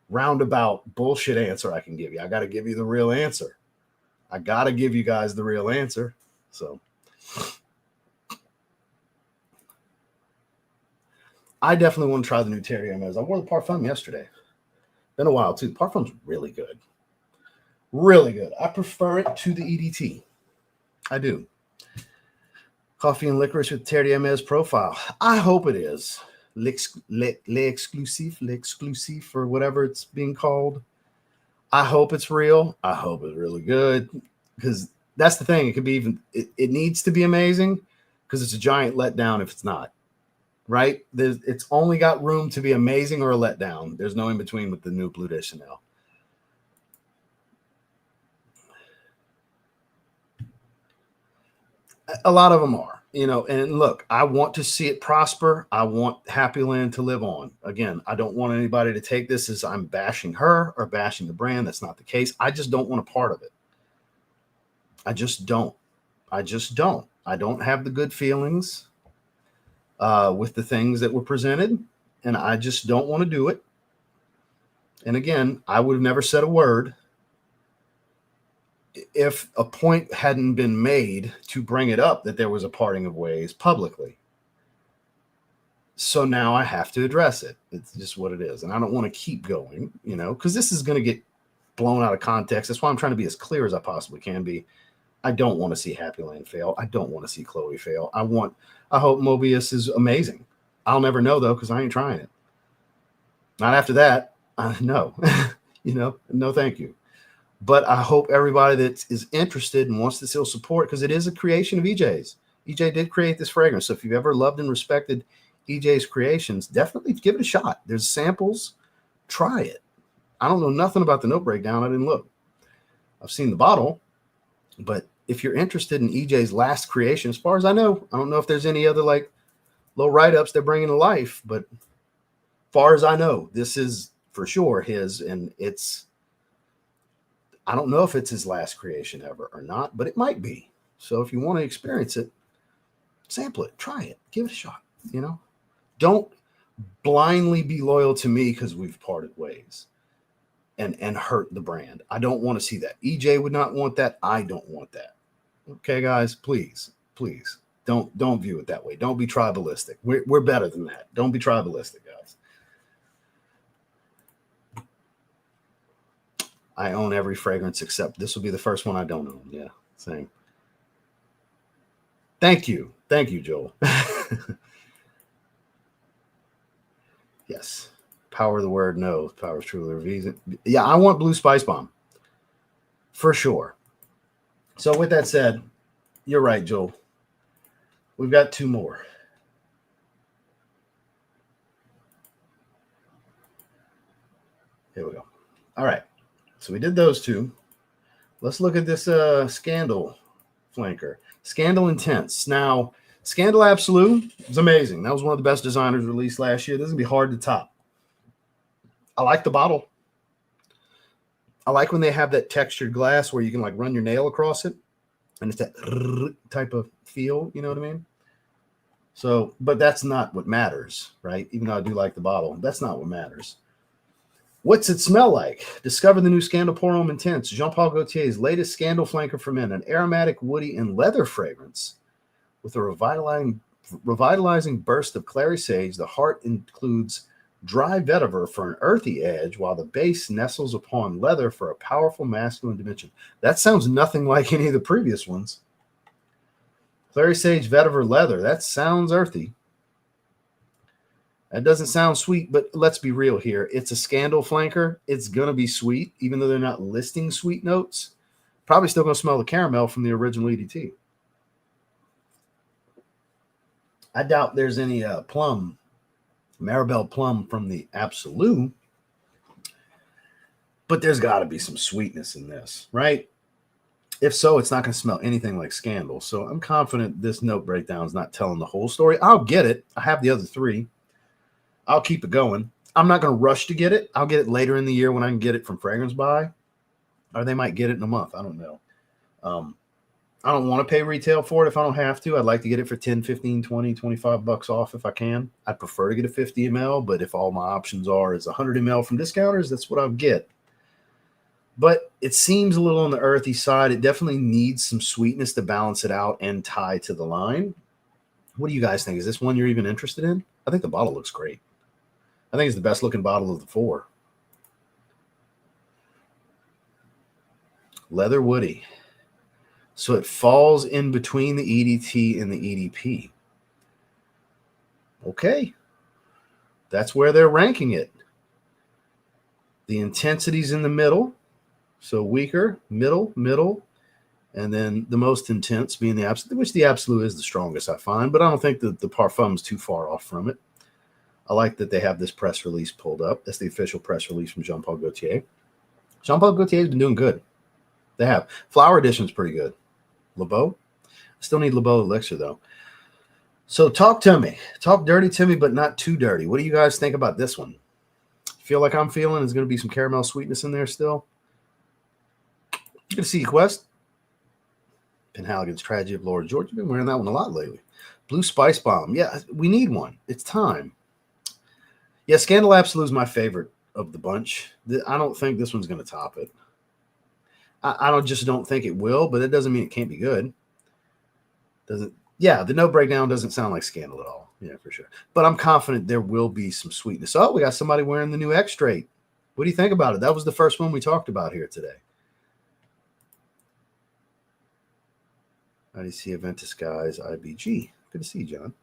Speaker 1: roundabout bullshit answer I can give you. I got to give you the real answer. I got to give you guys the real answer. So I definitely want to try the new Terry Hermes. I wore the Parfum yesterday. Been a while, too. The Parfum's really good. Really good. I prefer it to the EDT. I do. Coffee and licorice with Terry Hermes profile. I hope it is. L'exclusif, or whatever it's being called. I hope it's real. I hope it's really good. Because that's the thing. It could be it needs to be amazing because it's a giant letdown if it's not. Right? It's only got room to be amazing or a letdown. There's no in between with the new Bleu de Chanel. A lot of them are, you know, and look, I want to see it prosper. I want Happy Land to live on. Again, I don't want anybody to take this as I'm bashing her or bashing the brand. That's not the case. I just don't want a part of it. I just don't. I don't have the good feelings with the things that were presented. and I just don't want to do it. And again, I would have never said a word if a point hadn't been made to bring it up that there was a parting of ways publicly. So now I have to address it. It's just what it is. And I don't want to keep going, because this is going to get blown out of context. That's why I'm trying to be as clear as I possibly can be. I don't want to see Happy Land fail. I don't want to see Chloe fail. I hope Mobius is amazing. I'll never know, though, because I ain't trying it. Not after that. No. No, thank you. But I hope everybody that is interested and wants to still support, because it is a creation of EJ's. EJ did create this fragrance. So if you've ever loved and respected EJ's creations, definitely give it a shot. There's samples. Try it. I don't know nothing about the note breakdown. I didn't look. I've seen the bottle. But if you're interested in EJ's last creation, as far as I know, I don't know if there's any other little write-ups they're bringing to life. But as far as I know, this is for sure his, and I don't know if it's his last creation ever or not, but it might be. So if you want to experience it, sample it, try it, give it a shot. Don't blindly be loyal to me because we've parted ways and hurt the brand. I don't want to see that. EJ would not want that. I don't want that. Okay, guys, please don't view it that way. Don't be tribalistic. We're better than that. Don't be tribalistic, guys. I own every fragrance except this will be the first one I don't own. Yeah, same. Thank you, Joel. Yes. Power of the word no. Power of truly reveals. Yeah, I want Blue Spice Bomb. For sure. So with that said, you're right, Joel. We've got two more. Here we go. All right. So we did those two. Let's look at this Scandal flanker. Scandal Intense. Now, Scandal Absolute is amazing. That was one of the best designers released last year. This is going to be hard to top. I like the bottle. I like when they have that textured glass where you can run your nail across it. And it's that type of feel, you know what I mean? So, but that's not what matters, right? Even though I do like the bottle, that's not what matters. What's it smell like? Discover the new Scandal Pour Homme Intense, Jean-Paul Gaultier's latest Scandal flanker for men, an aromatic, woody, and leather fragrance with a revitalizing burst of clary sage. The heart includes dry vetiver for an earthy edge, while the base nestles upon leather for a powerful masculine dimension. That sounds nothing like any of the previous ones. Clary sage, vetiver, leather. That sounds earthy. That doesn't sound sweet, but let's be real here. It's a Scandal flanker. It's going to be sweet, even though they're not listing sweet notes. Probably still going to smell the caramel from the original EDT. I doubt there's any plum, Maribel plum from the Absolute, but there's got to be some sweetness in this, right? If so, it's not going to smell anything like Scandal. So I'm confident this note breakdown is not telling the whole story. I'll get it. I have the other three. I'll keep it going. I'm not going to rush to get it. I'll get it later in the year when I can get it from Fragrance Buy, or they might get it in a month. I don't know. I don't want to pay retail for it if I don't have to. I'd like to get it for 10, 15, 20, 25 bucks off if I can. I'd prefer to get a 50 ml, but if all my options are is 100 ml from discounters, that's what I'll get. But it seems a little on the earthy side. It definitely needs some sweetness to balance it out and tie to the line. What do you guys think? Is this one you're even interested in? I think the bottle looks great. I think it's the best looking bottle of the four. Leather woody. So it falls in between the EDT and the EDP. Okay. That's where they're ranking it. The intensity's in the middle. So weaker, middle, and then the most intense being the Absolute, which the Absolute is the strongest, I find. But I don't think that the Parfum's too far off from it. I like that they have this press release pulled up. That's the official press release from Jean-Paul Gaultier. Jean-Paul Gaultier's been doing good. They have. Flower Edition's pretty good. LeBeau? I still need LeBeau Elixir, though. So talk to me. Talk dirty to me, but not too dirty. What do you guys think about this one? Feel like I'm feeling there's going to be some caramel sweetness in there still? Good to see you, Quest. Penhaligon's Tragedy of Lord George. You've been wearing that one a lot lately. Blue Spice Bomb. Yeah, we need one. It's time. Yeah, Scandal Absolute is my favorite of the bunch. I don't think this one's going to top it. I don't think it will, but it doesn't mean it can't be good. Doesn't? Yeah, the note breakdown doesn't sound like Scandal at all. Yeah, for sure. But I'm confident there will be some sweetness. Oh, we got somebody wearing the new Extrait. What do you think about it? That was the first one we talked about here today. How do you see Aventus Guys IBG? Good to see you, John.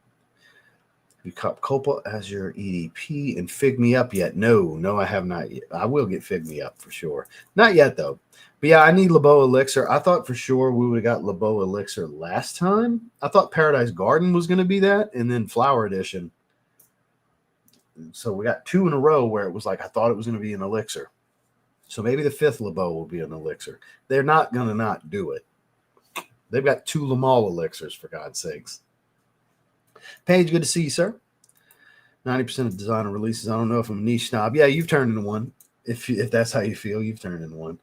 Speaker 1: You caught Copa as your EDP and Fig Me Up yet? No, I have not yet. I will get Fig Me Up for sure. Not yet, though. But yeah, I need LeBeau Elixir. I thought for sure we would have got LeBeau Elixir last time. I thought Paradise Garden was going to be that, and then Flower Edition. So we got 2 in a row where it was like I thought it was going to be an Elixir. So maybe the 5th LeBeau will be an Elixir. They're not going to not do it. They've got 2 Lamal Elixirs, for God's sakes. Paige, good to see you, sir. 90% of designer releases. I don't know if I'm a niche snob. Yeah, you've turned into one. If that's how you feel, you've turned into one.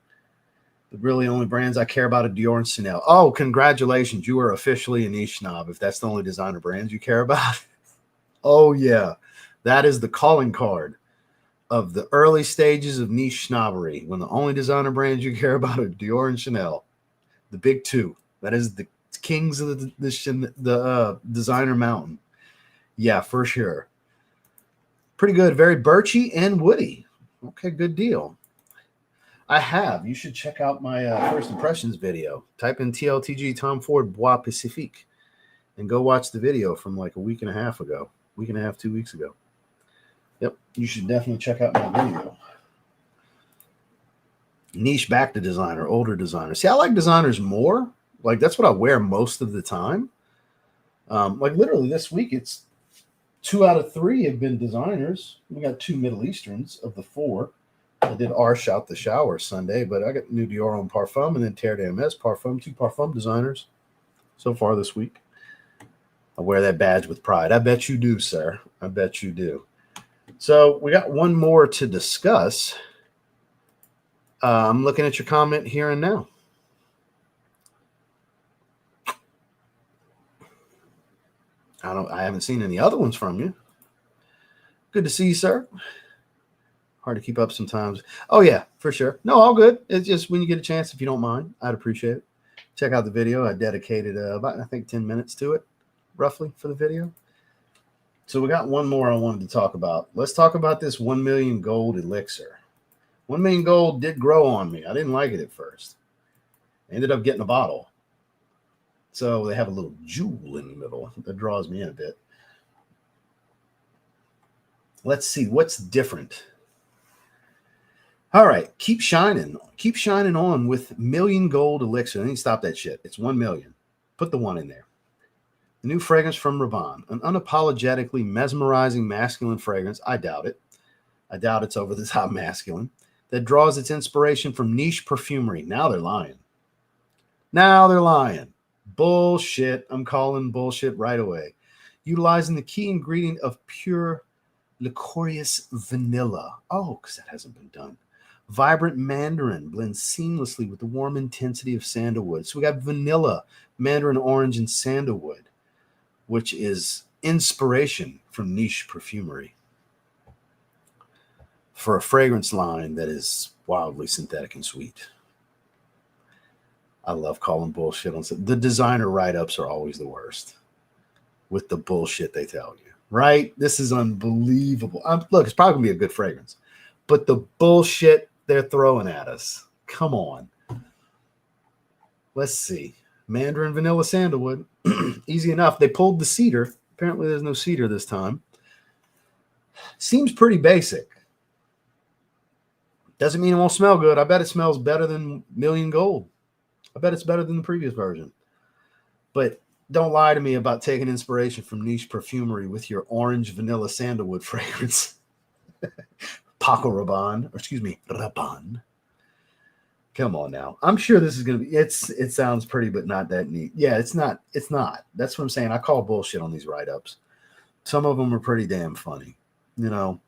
Speaker 1: The really only brands I care about are Dior and Chanel. Oh, congratulations. You are officially a niche snob if that's the only designer brands you care about. Oh, yeah. That is the calling card of the early stages of niche snobbery, when the only designer brands you care about are Dior and Chanel. The big 2. That is the kings of the designer mountain. Yeah, for sure. Pretty good. Very birchy and woody. Okay, good deal. I have. You should check out my first impressions video. Type in TLTG Tom Ford Bois Pacifique and go watch the video from like a week and a half ago. 2 weeks ago. Yep, you should definitely check out my video. Niche back to designer, older designer. See, I like designers more. Like, that's what I wear most of the time. Like, literally this week, it's 2 out of 3 have been designers. We got 2 Middle Easterns of the 4. I did Arsh Out the Shower Sunday, but I got new Dior on Parfum and then Terre d'Hermès Parfum, 2 Parfum designers so far this week. I wear that badge with pride. I bet you do, sir. I bet you do. So we got one more to discuss. I'm looking at your comment here and now. I haven't seen any other ones from you. Good to see you, sir. Hard to keep up sometimes. Oh, yeah, for sure. No, all good. It's just when you get a chance, if you don't mind, I'd appreciate it. Check out the video. I dedicated about, I think, 10 minutes to it, roughly, for the video. So we got one more I wanted to talk about. Let's talk about this 1 million gold elixir. 1 million gold did grow on me. I didn't like it at first. I ended up getting a bottle. So they have a little jewel in the middle that draws me in a bit. Let's see what's different. All right, keep shining. Keep shining on with million gold elixir. I need to stop that shit. It's 1 million. Put the 1 in there. The new fragrance from Rabanne, an unapologetically mesmerizing masculine fragrance. I doubt it. I doubt it's over the top masculine. That draws its inspiration from niche perfumery. Now they're lying. Now they're lying. Bullshit. I'm calling bullshit right away. Utilizing the key ingredient of pure licorious vanilla. Oh, because that hasn't been done. Vibrant mandarin blends seamlessly with the warm intensity of sandalwood. So we got vanilla, mandarin orange, and sandalwood, which is inspiration from niche perfumery for a fragrance line that is wildly synthetic and sweet. I love calling bullshit on the designer write-ups are always the worst with the bullshit they tell you, right? This is unbelievable. Look, it's probably gonna be a good fragrance, but the bullshit they're throwing at us. Come on. Let's see. Mandarin vanilla sandalwood. Easy enough. They pulled the cedar. Apparently there's no cedar this time. Seems pretty basic. Doesn't mean it won't smell good. I bet it smells better than Million Gold. I bet it's better than the previous version. But don't lie to me about taking inspiration from niche perfumery with your orange vanilla sandalwood fragrance. Paco Rabanne, or excuse me, Rabanne. Come on now. I'm sure this is going to be, it sounds pretty, but not that neat. Yeah, it's not. It's not. That's what I'm saying. I call bullshit on these write-ups. Some of them are pretty damn funny. You know.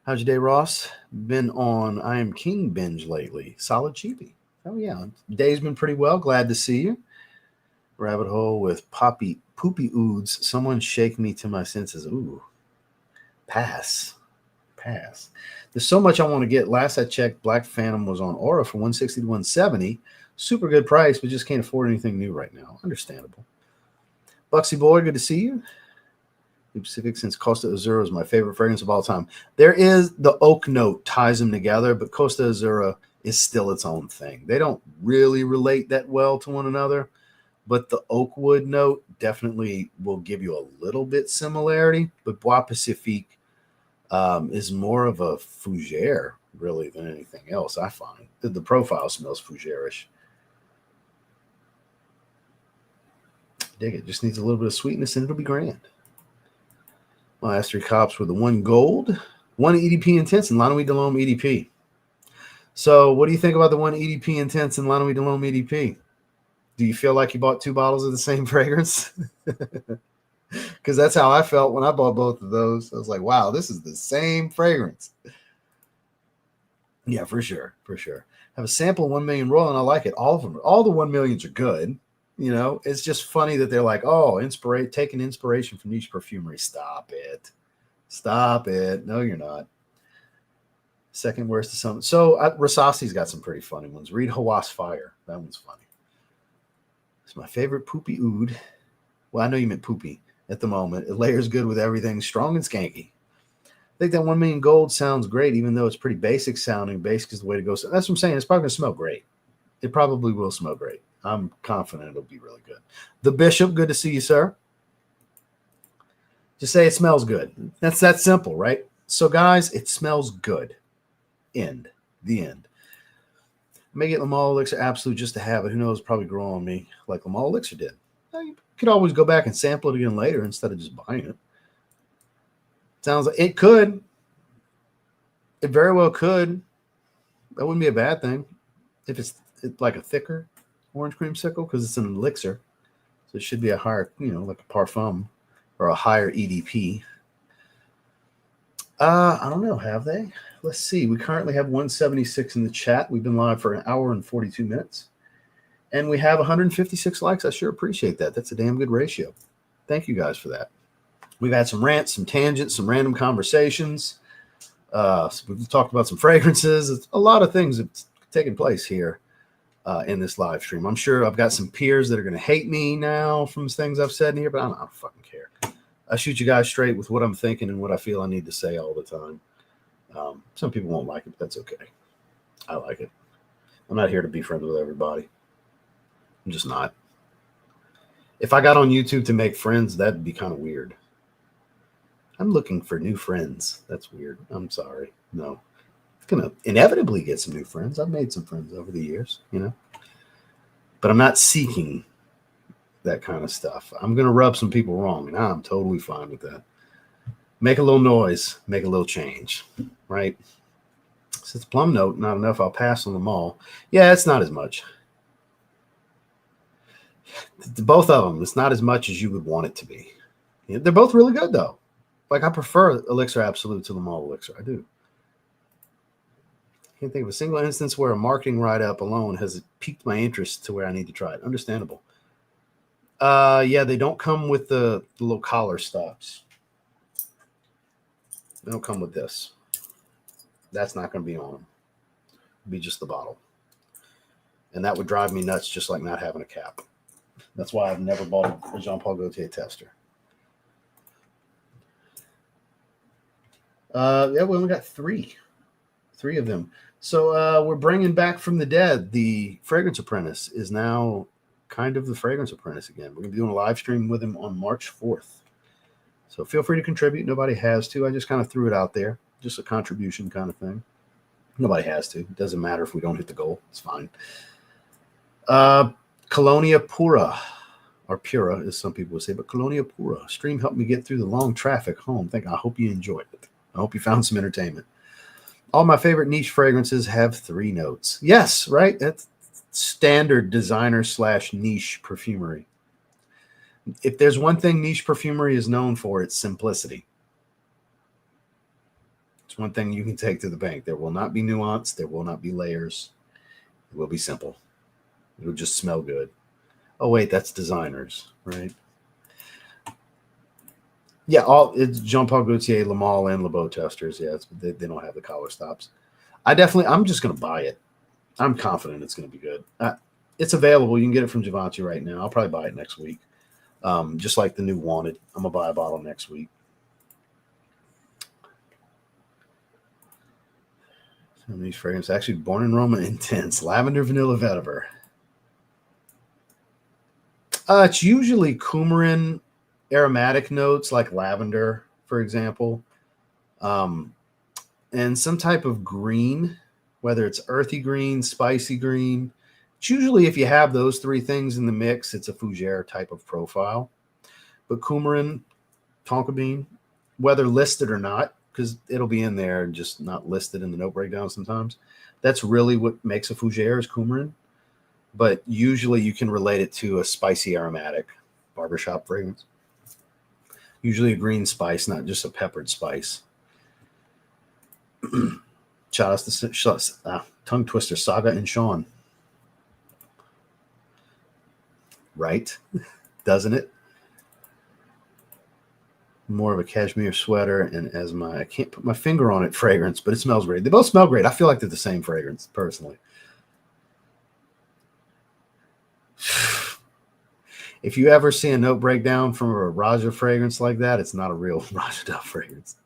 Speaker 1: How's your day, Ross? Been on I Am King binge lately. Solid cheapie. Oh, yeah. Day's been pretty well. Glad to see you. Rabbit hole with poopy oods. Someone shake me to my senses. Ooh. Pass. There's so much I want to get. Last I checked, Black Phantom was on Aura for 160 to 170. Super good price, but just can't afford anything new right now. Understandable. Buxy Boy, good to see you. Pacific, since Costa Azura is my favorite fragrance of all time. There is the oak note ties them together, but Costa Azura is still its own thing. They don't really relate that well to one another, but the oak wood note definitely will give you a little bit similarity. But Bois Pacifique is more of a fougere really than anything else. I find the profile smells fougere-ish. Dig it. Just needs a little bit of sweetness and it'll be grand. My last 3 cops were the 1 gold, 1 EDP Intense, and La Nuit de l'Homme EDP. So what do you think about the 1 EDP Intense and La Nuit de l'Homme EDP? Do you feel like you bought 2 bottles of the same fragrance? Because that's how I felt when I bought both of those. I was like, wow, this is the same fragrance. Yeah, for sure. Have a sample of 1 million roll, and I like it. All of them. All the 1 millions are good. You know, it's just funny that they're like, oh, taking inspiration from niche perfumery. Stop it. No, you're not. Second worst to some. So Rasasi's got some pretty funny ones. Read Hawass Fire. That one's funny. It's my favorite poopy oud. Well, I know you meant poopy at the moment. It layers good with everything, strong and skanky. I think that 1 million gold sounds great, even though it's pretty basic sounding. Basic is the way to go. So that's what I'm saying. It's probably going to smell great. It probably will smell great. I'm confident it'll be really good. The Bishop, good to see you, sir. Just say it smells good. That's that simple, right? So, guys, it smells good. End. The end. I may get Lamal Elixir Absolute just to have it. Who knows? Probably grow on me like Lamal Elixir did. You could always go back and sample it again later instead of just buying it. Sounds like it could. It very well could. That wouldn't be a bad thing if it's like a thicker orange creamsicle because it's an elixir. So it should be a higher, like a parfum or a higher EDP. I don't know. Have they? Let's see. We currently have 176 in the chat. We've been live for 1 hour and 42 minutes. And we have 156 likes. I sure appreciate that. That's a damn good ratio. Thank you guys for that. We've had some rants, some tangents, some random conversations. So we've talked about some fragrances. It's a lot of things have taken place here in this live stream. I'm sure I've got some peers that are going to hate me now from things I've said in here, but I don't fucking care. I shoot you guys straight with what I'm thinking and what I feel I need to say all the time. Some people won't like it, but that's okay. I like it. I'm not here to be friends with everybody. I'm just not. If I got on YouTube to make friends, that'd be kind of weird. I'm looking for new friends. That's weird. I'm sorry. No. I'm going to inevitably get some new friends. I've made some friends over the years, But I'm not seeking that kind of stuff. I'm going to rub some people wrong, and I'm totally fine with that. Make a little noise, make a little change, right? Since plum note, not enough, I'll pass on them all. Yeah, it's not as much. Both of them, it's not as much as you would want it to be. They're both really good, though. Like, I prefer Elixir Absolute to Lamal Elixir. I do. Can't think of a single instance where a marketing write-up alone has piqued my interest to where I need to try it. Understandable. Yeah, they don't come with the little collar stops. They don't come with this. That's not going to be on them. It'll be just the bottle. And that would drive me nuts, just like not having a cap. That's why I've never bought a Jean-Paul Gaultier tester. Yeah, we only got three of them. So we're bringing back from the dead. The Fragrance Apprentice is now kind of the Fragrance Apprentice again. We're going to be doing a live stream with him on March 4th. So feel free to contribute. Nobody has to. I just kind of threw it out there. Just a contribution kind of thing. Nobody has to. It doesn't matter if we don't hit the goal. It's fine. Colonia Pura, or Pura, as some people would say, but Colonia Pura. Stream helped me get through the long traffic home. I hope you enjoyed it. I hope you found some entertainment. All my favorite niche fragrances have 3 notes. Yes, right? That's standard designer / niche perfumery. If there's one thing niche perfumery is known for, it's simplicity. It's one thing you can take to the bank. There will not be nuance. There will not be layers. It will be simple. It will just smell good. Oh, wait, that's designers, right? Yeah, all it's Jean Paul Gaultier, Lamal, and LeBeau testers. Yeah, they don't have the collar stops. I'm just gonna buy it. I'm confident it's gonna be good. It's available. You can get it from Givenchy right now. I'll probably buy it next week. Just like the new Wanted. I'm gonna buy a bottle next week. Some of these fragrances actually Born in Roma Intense Lavender Vanilla Vetiver. It's usually coumarin aromatic notes like lavender, for example, and some type of green, whether it's earthy green, spicy green. It's usually, if you have those three things in the mix, it's a fougere type of profile. But coumarin, tonka bean, whether listed or not, because it'll be in there and just not listed in the note breakdown sometimes. That's really what makes a fougere is coumarin. But usually you can relate it to a spicy aromatic barbershop fragrance. Usually a green spice, not just a peppered spice. Shout out to Tongue Twister, Saga and Sean. Right? Doesn't it? More of a cashmere sweater and as I can't put my finger on it, fragrance, but it smells great. They both smell great. I feel like they're the same fragrance, personally. If you ever see a note breakdown from a Raja fragrance like that, it's not a real Raja fragrance.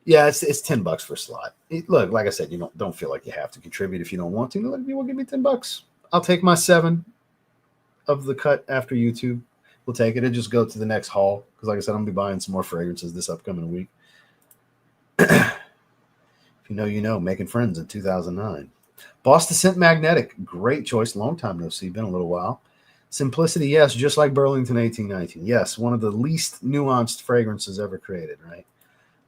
Speaker 1: Yeah, it's $10 for a slot. Look, like I said, you don't feel like you have to contribute if you don't want to. Look, you will give me $10. I'll take my 7 of the cut after YouTube. We'll take it and just go to the next haul because, like I said, I'm gonna be buying some more fragrances this upcoming week. If you know, you know. Making friends in 2009. Boss Descent Magnetic, great choice. Long time no see, been a little while. Simplicity, yes, just like Burlington 1819. Yes, one of the least nuanced fragrances ever created, right?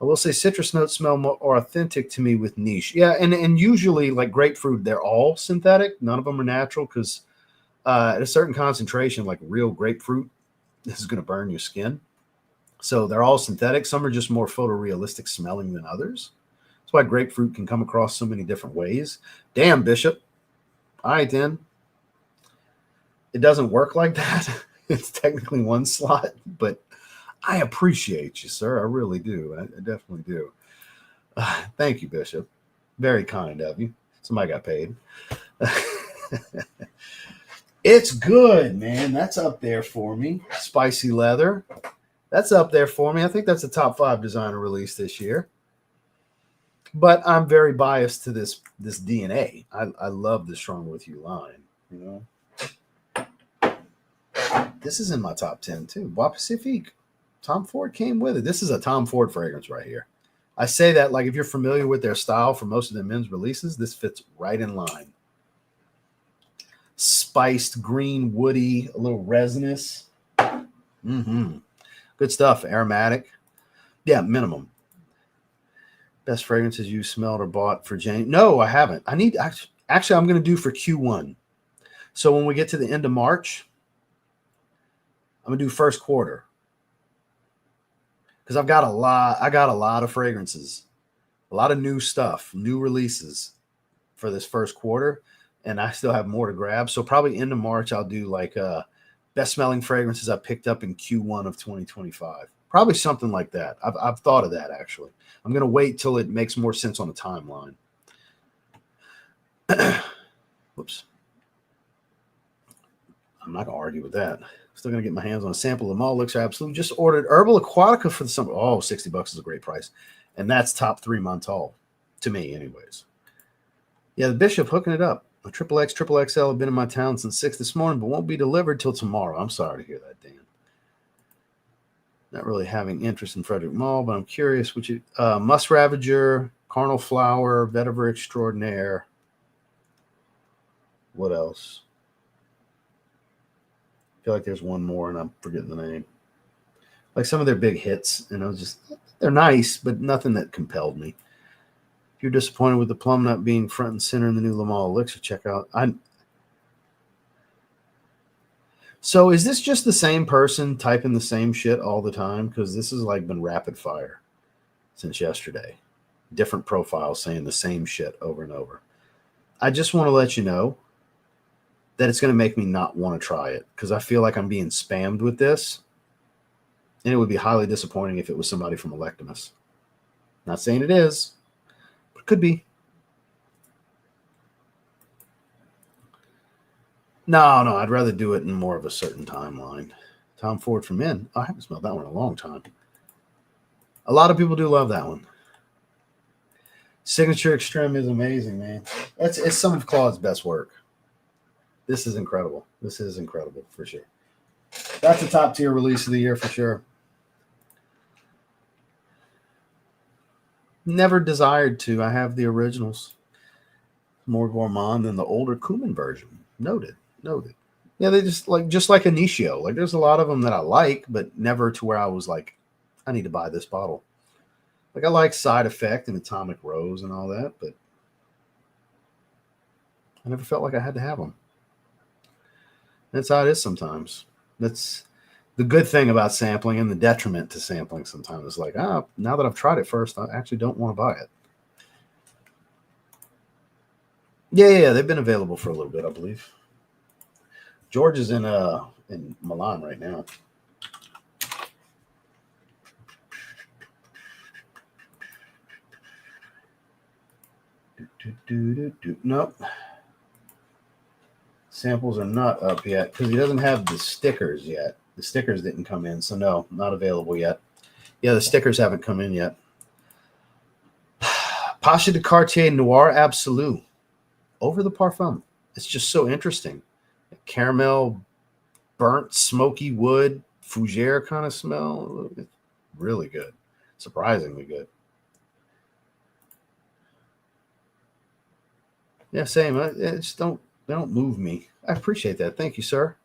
Speaker 1: I will say citrus notes smell more authentic to me with niche. Yeah, and usually like grapefruit, they're all synthetic. None of them are natural because at a certain concentration, like real grapefruit, this is going to burn your skin. So they're all synthetic. Some are just more photorealistic smelling than others. That's why grapefruit can come across so many different ways. Damn, Bishop. All right, then. It doesn't work like that. It's technically one slot, but I appreciate you, sir. I really do. I definitely do. Thank you, Bishop. Very kind of you. Somebody got paid. It's good, man. That's up there for me. Spicy leather. That's up there for me. I think that's a top 5 designer release this year. But I'm very biased to this DNA. I love the Stronger With You line. You know, this is in my top 10 too. Bois Pacifique. Tom Ford came with it. This is a Tom Ford fragrance right here. I say that like if you're familiar with their style for most of their men's releases, this fits right in line. Spiced, green, woody, a little resinous. Good stuff. Aromatic. Yeah, minimum. Best fragrances you smelled or bought for Jane? No, I haven't. Actually, I'm going to do for Q1. So when we get to the end of March, I'm going to do first quarter. Because I got a lot of fragrances, a lot of new stuff, new releases for this first quarter, and I still have more to grab. So probably end of March, I'll do like best smelling fragrances I picked up in Q1 of 2025. Probably something like that. I've thought of that actually. I'm gonna wait till it makes more sense on the timeline. Whoops. I'm not gonna argue with that. Still going to get my hands on a sample of them all. Elixir Absolute. Just ordered Herbal Aquatica for the summer. Oh, $60 is a great price. And that's top 3 Montal. To me, anyways. Yeah, the Bishop hooking it up. A XXX, XXXL have been in my town since 6 this morning, but won't be delivered till tomorrow. I'm sorry to hear that, Dan. Not really having interest in Frederick Mall, but I'm curious. Which Musk Ravager, Carnal Flower, Vetiver Extraordinaire. What else? I feel like there's one more and I'm forgetting the name. Like some of their big hits, and I was just, they're nice, but nothing that compelled me. If you're disappointed with the plum not being front and center in the new Lamal Elixir, check out. So is this just the same person typing the same shit all the time? Because this has like been rapid fire since yesterday. Different profiles saying the same shit over and over. I just want to let you know that it's going to make me not want to try it because I feel like I'm being spammed with this. And it would be highly disappointing if it was somebody from Electimus. Not saying it is, but it could be. No, I'd rather do it in more of a certain timeline. Tom Ford for Men. I haven't smelled that one in a long time. A lot of people do love that one. Signature Extreme is amazing, man. It's some of Claude's best work. This is incredible. This is incredible for sure. That's a top tier release of the year for sure. Never desired to. I have the originals. More gourmand than the older Kuman version. Noted. Yeah, they just like Initio. Like there's a lot of them that I like, but never to where I was like, I need to buy this bottle. Like I like Side Effect and Atomic Rose and all that, but I never felt like I had to have them. That's how it is sometimes. That's the good thing about sampling and the detriment to sampling sometimes. It's like, now that I've tried it first, I actually don't want to buy it. Yeah, they've been available for a little bit, I believe. George is in Milan right now. Nope. Samples are not up yet because he doesn't have the stickers yet. The stickers didn't come in, so no, not available yet. Yeah, the stickers haven't come in yet. Pacha de Cartier Noir Absolu. Over the Parfum. It's just so interesting. Caramel, burnt, smoky wood, fougere kind of smell. It's really good. Surprisingly good. Yeah, same. They don't move me. I appreciate that. Thank you, sir.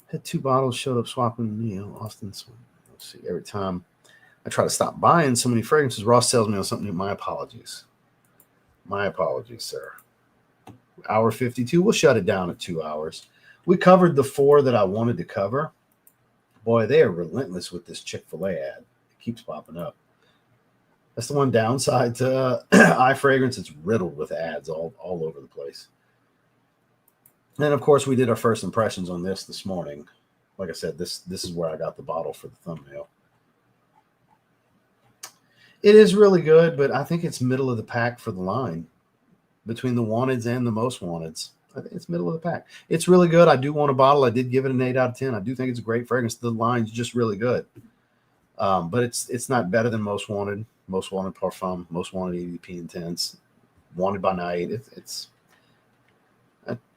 Speaker 1: Had 2 bottles, showed up swapping, Austin. Let's see. Every time I try to stop buying so many fragrances, Ross tells me on something new. My apologies. My apologies, sir. Hour 52. We'll shut it down at 2 hours. We covered the 4 that I wanted to cover. Boy, they are relentless with this Chick-fil-A ad. It keeps popping up. That's the one downside to iFragrance. It's riddled with ads all over the place. And of course, we did our first impressions on this morning. Like I said, this is where I got the bottle for the thumbnail. It is really good, but I think it's middle of the pack for the line. Between the wanteds and the most wanteds, I think it's middle of the pack. It's really good. I do want a bottle. I did give it an 8 out of 10. I do think it's a great fragrance. The line's just really good. But it's not better than Most Wanted Parfum, Most Wanted EDP Intense, Wanted by Night.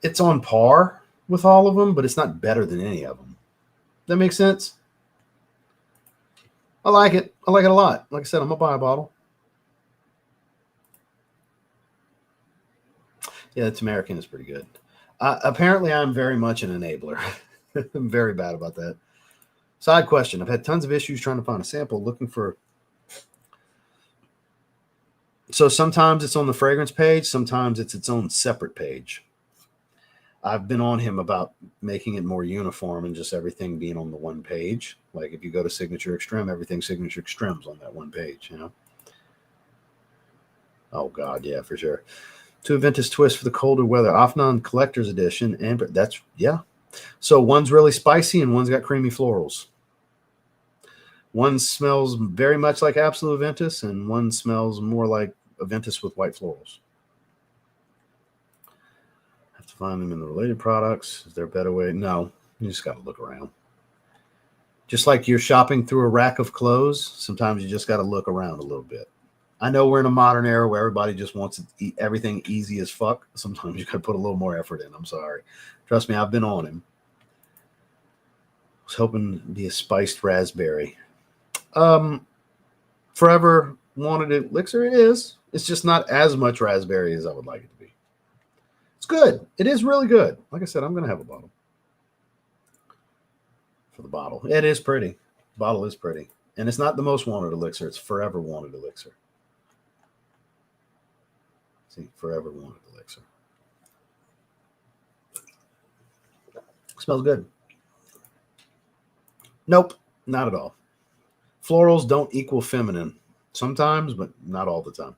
Speaker 1: It's on par with all of them, but it's not better than any of them. That makes sense? I like it. I like it a lot. Like I said, I'm going to buy a bottle. Yeah, it's American is pretty good. Apparently, I'm very much an enabler. I'm very bad about that. Side question. I've had tons of issues trying to find a sample looking for. So sometimes it's on the fragrance page. Sometimes it's its own separate page. I've been on him about making it more uniform and just everything being on the one page. Like if you go to Signature Extreme, everything Signature Extreme's on that one page, Oh, God, yeah, for sure. 2 Aventus Twist for the colder weather. Afnan Collector's Edition. And that's, yeah. So one's really spicy and one's got creamy florals. One smells very much like Absolute Aventus and one smells more like Aventus with white florals. Have to find them in the related products. Is there a better way? No, you just got to look around. Just like you're shopping through a rack of clothes, sometimes you just got to look around a little bit. I know we're in a modern era where everybody just wants everything easy as fuck. Sometimes you got to put a little more effort in. I'm sorry. Trust me, I've been on him. I was hoping to be a spiced raspberry. Forever wanted it. Elixir, it is. It's just not as much raspberry as I would like it to be. It's good. It is really good. Like I said, I'm going to have a bottle. For the bottle. It is pretty. The bottle is pretty. And it's not the most wanted elixir. It's Forever Wanted Elixir. See, Forever Wanted Elixir. Smells good. Nope, not at all. Florals don't equal feminine. Sometimes, but not all the time.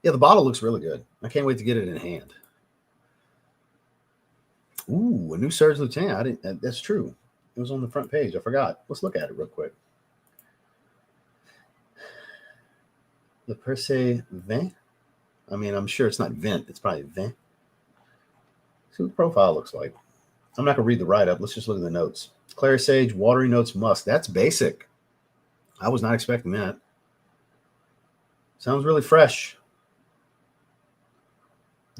Speaker 1: Yeah, the bottle looks really good. I can't wait to get it in hand. Ooh, a new Serge Lutens. That's true. It was on the front page. I forgot. Let's look at it real quick. Le Perse Vin. I mean, I'm sure it's not Vent. It's probably Vin. See what the profile looks like. I'm not going to read the write-up. Let's just look at the notes. Clary Sage, Watery Notes, Musk. That's basic. I was not expecting that. Sounds really fresh.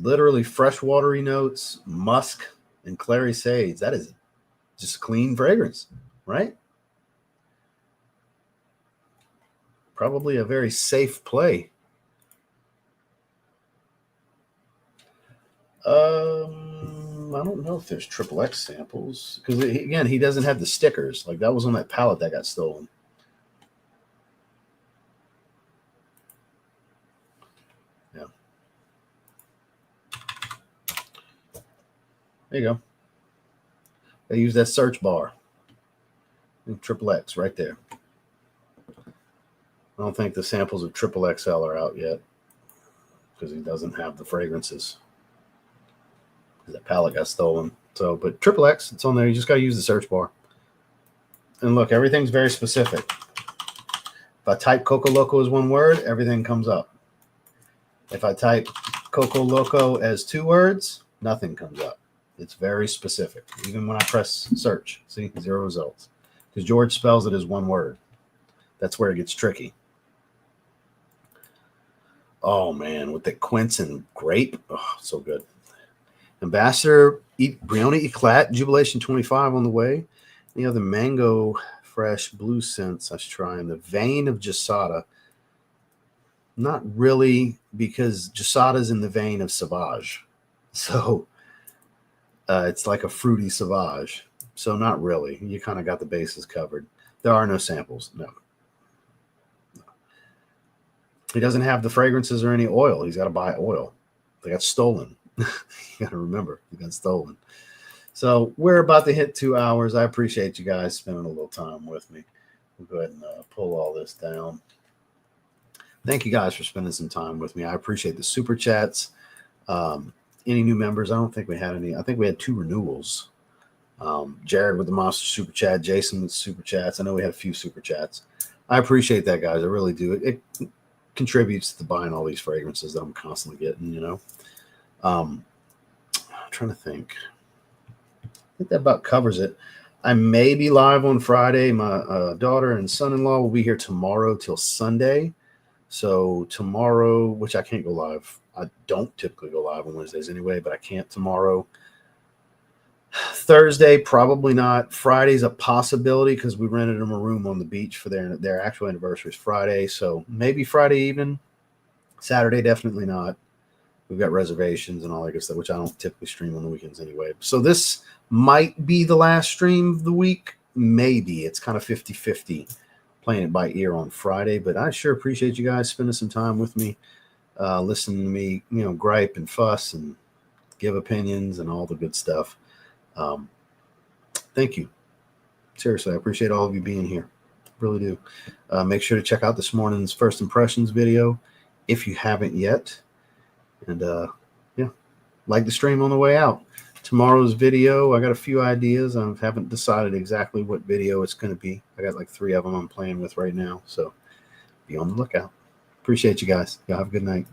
Speaker 1: Literally fresh, watery notes, musk, and clary sage. That is just a clean fragrance, right? Probably a very safe play. I don't know if there's XXX samples because again, he doesn't have the stickers. Like that was on that palette that got stolen. Yeah. There you go. They use that search bar. XXX right there. I don't think the samples of XXL are out yet because he doesn't have the fragrances. That palette got stolen. So, but XXX, it's on there. You just got to use the search bar. And look, everything's very specific. If I type Coco Loco as one word, everything comes up. If I type Coco Loco as 2 words, nothing comes up. It's very specific. Even when I press search, see, 0 results. Because George spells it as 1 word. That's where it gets tricky. Oh, man, with the quince and grape. Oh, so good. Ambassador Brioni Eclat, Jubilation 25 on the way. The other mango fresh blue scents I was trying. The vein of Jasada. Not really, because Jasada's in the vein of Sauvage. So it's like a fruity Sauvage. So not really. You kind of got the bases covered. There are no samples. No. He doesn't have the fragrances or any oil. He's got to buy oil. They got stolen. You got to remember, they got stolen. So we're about to hit 2 hours. I appreciate you guys spending a little time with me. We'll go ahead and pull all this down. Thank you guys for spending some time with me. I appreciate the super chats. Any new members? I don't think we had any. I think we had 2 renewals. Jared with the monster super chat, Jason with super chats. I know we had a few super chats. I appreciate that, guys. I really do. It contributes to buying all these fragrances that I'm constantly getting, you know. I'm trying to think. I think that about covers it. I may be live on Friday. My daughter and son-in-law will be here tomorrow till Sunday. So tomorrow, which I can't go live. I don't typically go live on Wednesdays anyway, but I can't tomorrow. Thursday, probably not. Friday's a possibility because we rented them a room on the beach for their actual anniversary is Friday. So maybe Friday evening. Saturday, definitely not. We've got reservations and all that good stuff, which I don't typically stream on the weekends anyway. So this might be the last stream of the week. Maybe. It's kind of 50-50 playing it by ear on Friday. But I sure appreciate you guys spending some time with me, listening to me, you know, gripe and fuss and give opinions and all the good stuff. Thank you. Seriously, I appreciate all of you being here. Really do. Make sure to check out this morning's First Impressions video if you haven't yet. And yeah, like the stream on the way out. Tomorrow's video, I got a few ideas. I haven't decided exactly what video it's going to be. I got like 3 of them I'm playing with right now. So be on the lookout. Appreciate you guys. Y'all have a good night.